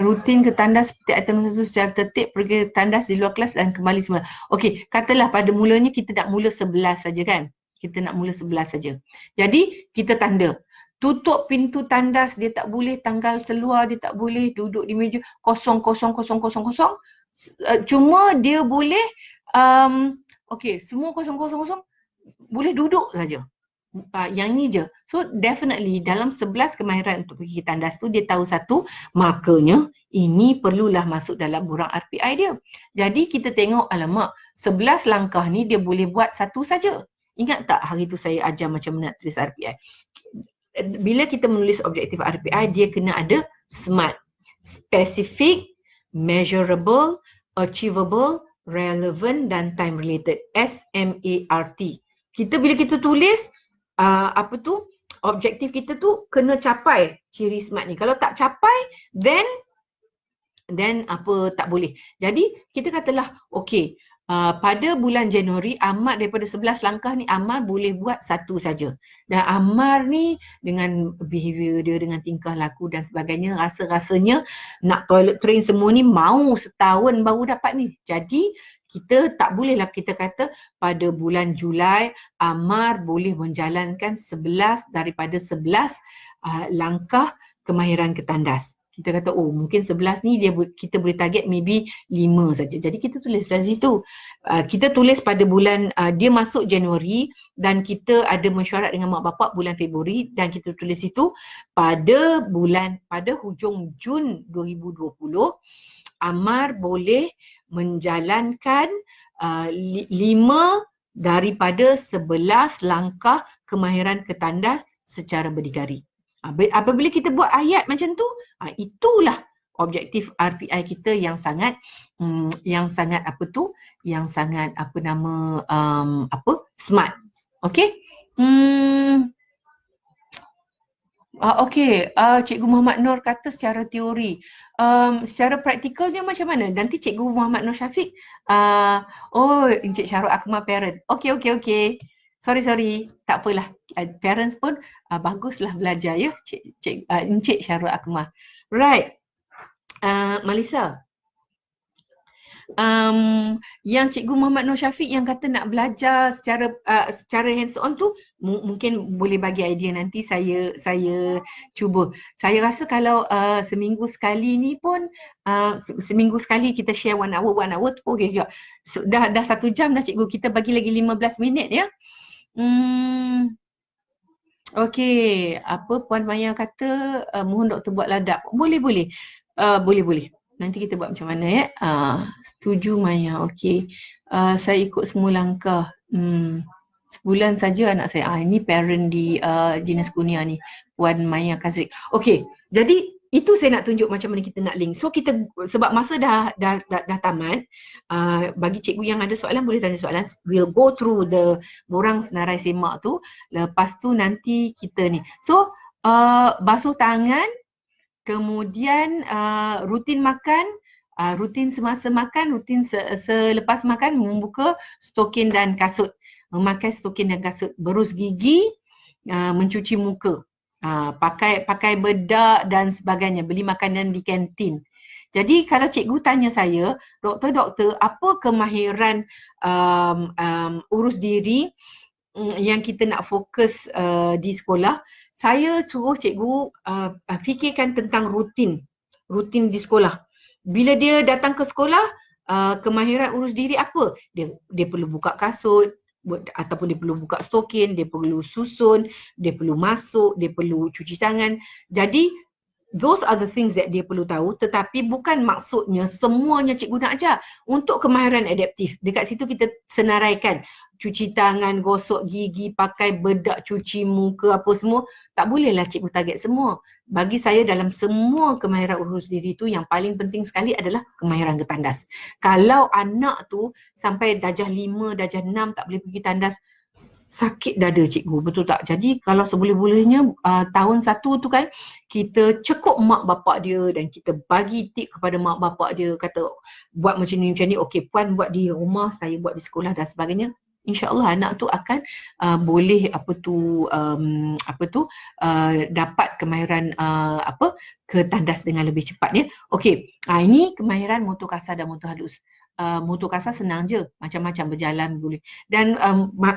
rutin ke tandas seperti item satu secara tertib, pergi ke tandas di luar kelas dan kembali semula. Okey, katalah pada mulanya kita nak mula 11 saja kan. Kita nak mula 11 saja. Jadi kita tanda. Tutup pintu tandas dia tak boleh, tanggal seluar dia tak boleh, duduk di meja kosong. Cuma dia boleh okey, semua kosong boleh duduk saja. Yang ni je. So definitely dalam 11 kemahiran untuk pergi tandas tu dia tahu satu, makanya ini perlulah masuk dalam borang RPI dia. Jadi kita tengok alamak 11 langkah ni dia boleh buat satu saja. Ingat tak hari tu saya ajar macam mana tulis RPI? Bila kita menulis objektif RPI dia kena ada SMART. Specific, measurable, achievable, relevant dan time related. SMART. Bila kita tulis objektif kita tu kena capai ciri SMART ni. Kalau tak capai, then tak boleh. Jadi kita katalah okey, pada bulan Januari Ammar daripada 11 langkah ni Ammar boleh buat satu saja. Dan Ammar ni dengan behavior dia, dengan tingkah laku dan sebagainya, rasanya nak toilet train semua ni mau setahun baru dapat ni. Jadi kita tak bolehlah kita kata pada bulan Julai Ammar boleh menjalankan 11 daripada 11 langkah kemahiran ketandas. Kita kata mungkin 11 ni kita boleh target maybe 5 saja. Jadi kita tulis dari situ. Kita tulis pada bulan dia masuk Januari dan kita ada mesyuarat dengan mak bapak bulan Februari dan kita tulis itu pada hujung Jun 2020 Ammar boleh menjalankan 5 daripada 11 langkah kemahiran ketandas secara berdikari. Apabila kita buat ayat macam tu, itulah objektif RPI kita yang sangat apa tu, yang sangat apa nama smart. Okey. Okey, Cikgu Muhammad Nur kata secara teori. Secara praktikalnya macam mana? Nanti Cikgu Muhammad Nur Syafiq, Encik Syarul Akmal parent. Okey. Sorry. Tak apalah. Parents pun baguslah belajar ya, Encik Syarul Akmal. Right. Malisa. Yang Cikgu Muhammad Nur Syafiq yang kata nak belajar secara hands on tu mungkin boleh bagi idea, nanti saya cuba. Saya rasa kalau seminggu sekali ni pun seminggu sekali kita share 1 hour tu okey juga. Dah 1 jam dah cikgu, kita bagi lagi 15 minit ya. Okey, apa Puan Maya kata mohon doktor buat ladap. Boleh. Nanti kita buat macam mana ya. Setuju Maya. Okey. Saya ikut semua langkah. Sebulan saja anak saya. Ini parent di Jenis Kurnia ni, Puan Maya Kazrik. Okey. Jadi itu saya nak tunjuk macam mana kita nak link. So kita, sebab masa dah tamat, bagi cikgu yang ada soalan boleh tanya soalan. We'll go through the borang senarai semak tu. Lepas tu nanti kita ni. So basuh tangan, kemudian rutin makan, rutin semasa makan, rutin selepas makan, membuka stokin dan kasut, memakai stokin dan kasut, berus gigi, mencuci muka, pakai bedak dan sebagainya, beli makanan di kantin. Jadi kalau cikgu tanya saya, doktor, apa kemahiran urus diri yang kita nak fokus di sekolah, saya suruh cikgu fikirkan tentang rutin di sekolah. Bila dia datang ke sekolah, kemahiran urus diri apa? Dia perlu buka kasut, ataupun dia perlu buka stokin, dia perlu susun, dia perlu masuk, dia perlu cuci tangan. Jadi those are the things that dia perlu tahu, tetapi bukan maksudnya semuanya cikgu nak ajar. Untuk kemahiran adaptif, dekat situ kita senaraikan cuci tangan, gosok gigi, pakai bedak, cuci muka, apa semua. Tak bolehlah cikgu target semua. Bagi saya dalam semua kemahiran urus diri tu yang paling penting sekali adalah kemahiran bertandas. Kalau anak tu sampai darjah 5, darjah 6 tak boleh pergi tandas, sakit dada cikgu, betul tak? Jadi kalau seboleh-bolehnya tahun 1 tu kan, kita cekup mak bapak dia dan kita bagi tip kepada mak bapak dia, kata buat macam ni, okey puan buat di rumah, saya buat di sekolah dan sebagainya. InsyaAllah anak tu akan boleh dapat kemahiran ke tandas dengan lebih cepat ya. Okey, ini kemahiran motor kasar dan motor halus. Motor kasar senang je, macam-macam berjalan boleh. Dan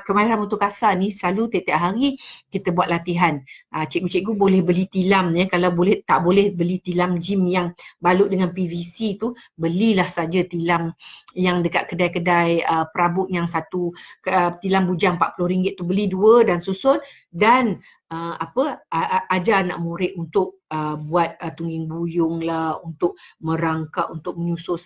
kemahiran motor kasar ni selalu tiap-tiap hari kita buat latihan. Cikgu-cikgu boleh beli tilam ya, kalau tak boleh beli tilam gym yang balut dengan PVC tu, belilah saja tilam yang dekat kedai-kedai perabot yang satu, tilam bujang RM40 tu, beli 2 dan susun, dan ajar anak murid untuk buat tungging buyung lah, untuk merangkak, untuk menyusul.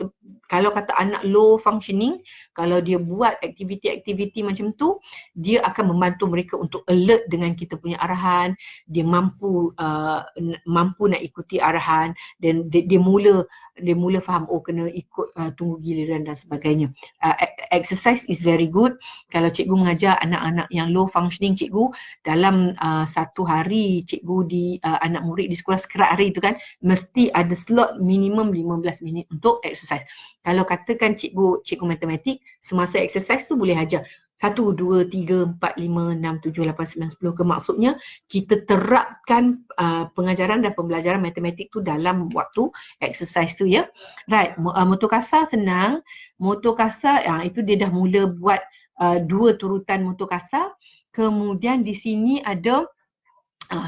Kalau kata anak low functioning, kalau dia buat aktiviti-aktiviti macam tu, dia akan membantu mereka untuk alert dengan kita punya arahan, dia mampu nak ikuti arahan, dan dia mula faham, kena ikut, tunggu giliran dan sebagainya. Exercise is very good. Kalau cikgu mengajar anak-anak yang low functioning, cikgu dalam satu hari cikgu di anak murid di sekolah sekerat hari itu kan, mesti ada slot minimum 15 minit untuk exercise. Kalau katakan cikgu matematik, semasa exercise tu boleh ajar 1, 2, 3, 4, 5, 6, 7, 8, 9, 10 ke, maksudnya kita terapkan pengajaran dan pembelajaran matematik tu dalam waktu exercise tu ya. Right, motor kasar senang. Motor kasar itu dia dah mula buat 2 turutan motor kasar. Kemudian di sini ada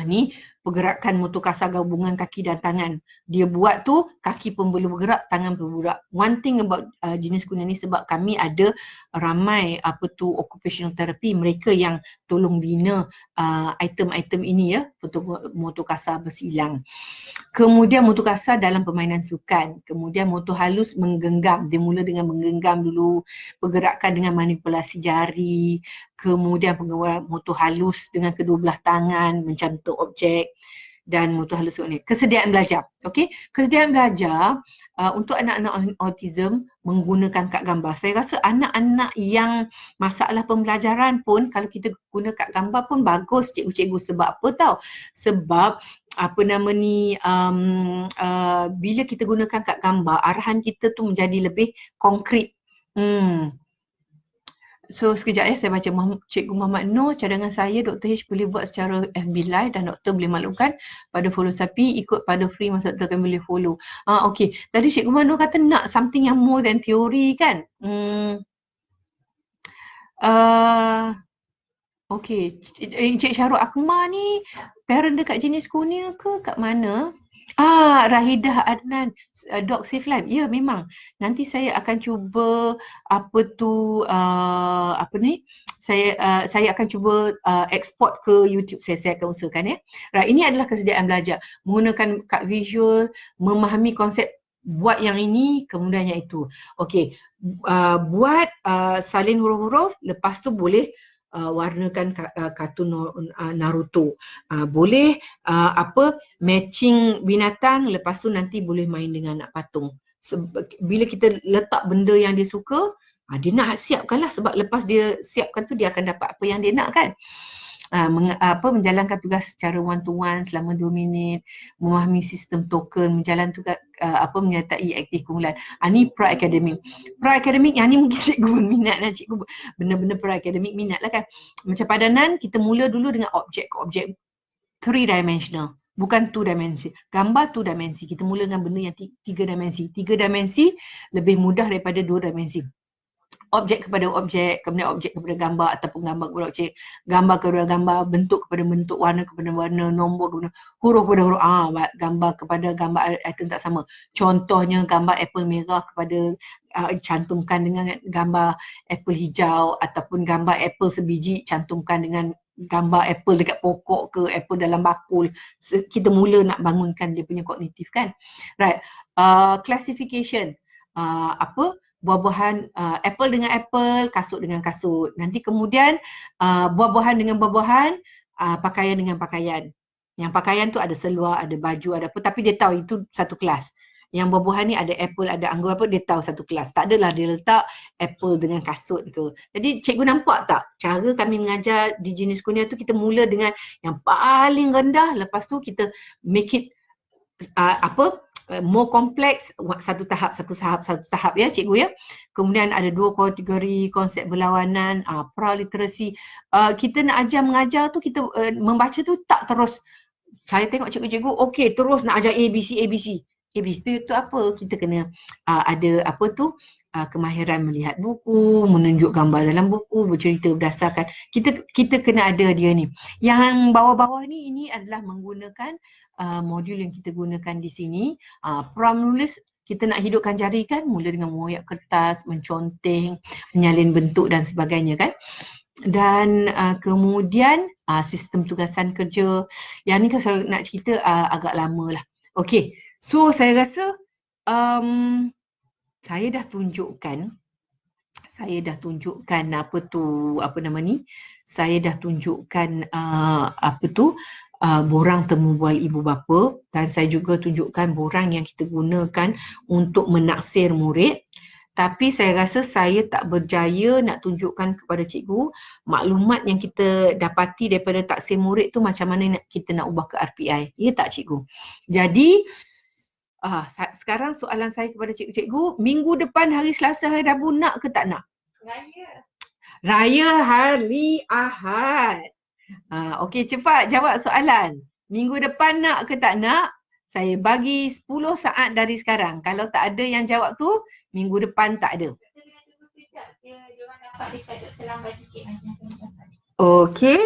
ni pergerakan motor kasar gabungan kaki dan tangan. Dia buat tu, kaki pun boleh bergerak, tangan pun bergerak. One thing about Jenis Kurnia ni, sebab kami ada ramai occupational therapy, mereka yang tolong bina item-item ini ya, motor kasar bersilang. Kemudian motor kasar dalam permainan sukan. Kemudian motor halus menggenggam. Dia mula dengan menggenggam dulu, pergerakan dengan manipulasi jari. Kemudian pengeluaran motor halus dengan kedua belah tangan, mencantum objek. dan motor halus ni. Kesediaan belajar. Okey, kesediaan belajar untuk anak-anak autism menggunakan kad gambar. Saya rasa anak-anak yang masalah pembelajaran pun kalau kita guna kad gambar pun bagus cikgu-cikgu. Sebab apa tahu? Sebab apa nama ni bila kita gunakan kad gambar, arahan kita tu menjadi lebih konkret. So sekejap saya baca. Cikgu Muhammad Noor, cadangan saya Dr. H boleh buat secara FB Live dan doktor boleh maklumkan pada follow sapi ikut pada free masa doktor akan boleh follow. Okay. Tadi Cikgu Muhammad Noor kata nak something yang more than theory kan? Okay. Encik Syarul Akmal ni parent dekat jenis kurnia ke kat mana? Rahidah Adnan, Dog Safe Life. Ya, memang. Nanti saya akan cuba saya akan cuba export ke YouTube. Saya akan usahakan ya. Right, ini adalah kesediaan belajar. Menggunakan kad visual, memahami konsep, buat yang ini, kemudian yang itu. Okey. Buat salin huruf-huruf, lepas tu boleh warnakan kartun Naruto. Boleh matching binatang, lepas tu nanti boleh main dengan anak patung. Bila kita letak benda yang dia suka, dia nak siapkanlah, sebab lepas dia siapkan tu dia akan dapat apa yang dia nak kan. Menjalankan tugas secara one to one selama 2 minit, memahami sistem token, menjalankan tugas menyertai aktif kumpulan. Ni pra-akademik. Pra-akademik yang ni mungkin cikgu minat lah, cikgu benda-benda pra-akademik minat lah kan. Macam padanan, kita mula dulu dengan objek 3 dimensional. Bukan 2 dimensi. Gambar 2 dimensi. Kita mula dengan benda yang 3 dimensi. 3 dimensi lebih mudah daripada 2 dimensi. Objek kepada objek, kemudian objek kepada gambar ataupun gambar kepada objek, gambar kepada gambar, bentuk kepada bentuk, warna kepada warna, nombor kepada huruf kepada huruf. Gambar kepada gambar item tak sama. Contohnya gambar apple merah kepada cantumkan dengan gambar apple hijau, ataupun gambar apple sebiji cantumkan dengan gambar apple dekat pokok ke apple dalam bakul. Kita mula nak bangunkan dia punya kognitif kan. Right. Classification. Buah-buahan, apple dengan apple, kasut dengan kasut. Nanti kemudian buah-buahan dengan buah-buahan, pakaian dengan pakaian. Yang pakaian tu ada seluar, ada baju, ada apa, tapi dia tahu itu satu kelas. Yang buah-buahan ni ada apple, ada anggur apa, dia tahu satu kelas. Tak adalah dia letak apple dengan kasut ke. Jadi cikgu nampak tak cara kami mengajar di jenis kurnia tu, kita mula dengan yang paling rendah, lepas tu kita make it more complex, satu tahap ya cikgu ya. Kemudian ada 2 kategori konsep berlawanan, pra-literasi. Kita nak mengajar tu, kita membaca tu tak terus. Saya tengok cikgu-cikgu okey terus nak ajar ABC. ABC tu apa? Kita kena ada kemahiran melihat buku, menunjuk gambar dalam buku, bercerita berdasarkan. Kita kena ada dia ni. Yang bawah-bawah ni, ini adalah menggunakan modul yang kita gunakan di sini. Pra-menulis, kita nak hidupkan jari kan, mula dengan mengoyak kertas, menconteng, menyalin bentuk dan sebagainya kan. Dan kemudian sistem tugasan kerja. Yang ni kan saya nak cerita agak lama lah. Okey, so saya rasa saya dah tunjukkan borang temu bual ibu bapa, dan saya juga tunjukkan borang yang kita gunakan untuk menaksir murid. Tapi saya rasa saya tak berjaya nak tunjukkan kepada cikgu maklumat yang kita dapati daripada taksir murid tu macam mana kita nak ubah ke RPI. Ya tak cikgu? Jadi sekarang soalan saya kepada cikgu, minggu depan hari Selasa hari Rabu nak ke tak nak? Raya hari Ahad. Okey, cepat jawab soalan. Minggu depan nak ke tak nak? Saya bagi 10 saat dari sekarang. Kalau tak ada yang jawab tu, minggu depan tak ada. Okey.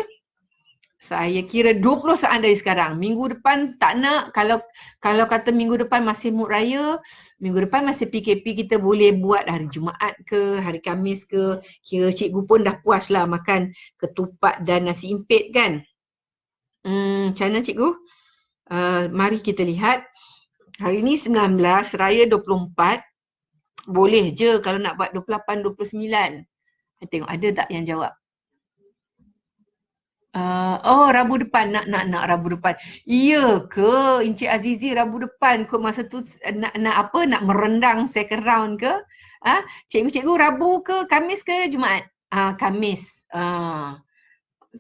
Saya kira 20 saat dari sekarang. Minggu depan tak nak. Kalau kata minggu depan masih mood raya, minggu depan masih PKP, kita boleh buat hari Jumaat ke, hari Khamis ke. Kira cikgu pun dah puas lah makan ketupat dan nasi impit kan. Macam mana cikgu? Mari kita lihat. Hari ni 19, raya 24. Boleh je kalau nak buat 28, 29. Tengok ada tak yang jawab? Rabu depan nak Rabu depan. Ya ke Encik Azizi Rabu depan ke masa tu nak merendang second round ke? Cikgu-cikgu Rabu ke Khamis ke Jumaat? Khamis.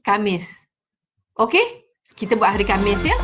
Khamis. Okey? Kita buat hari Khamis ya.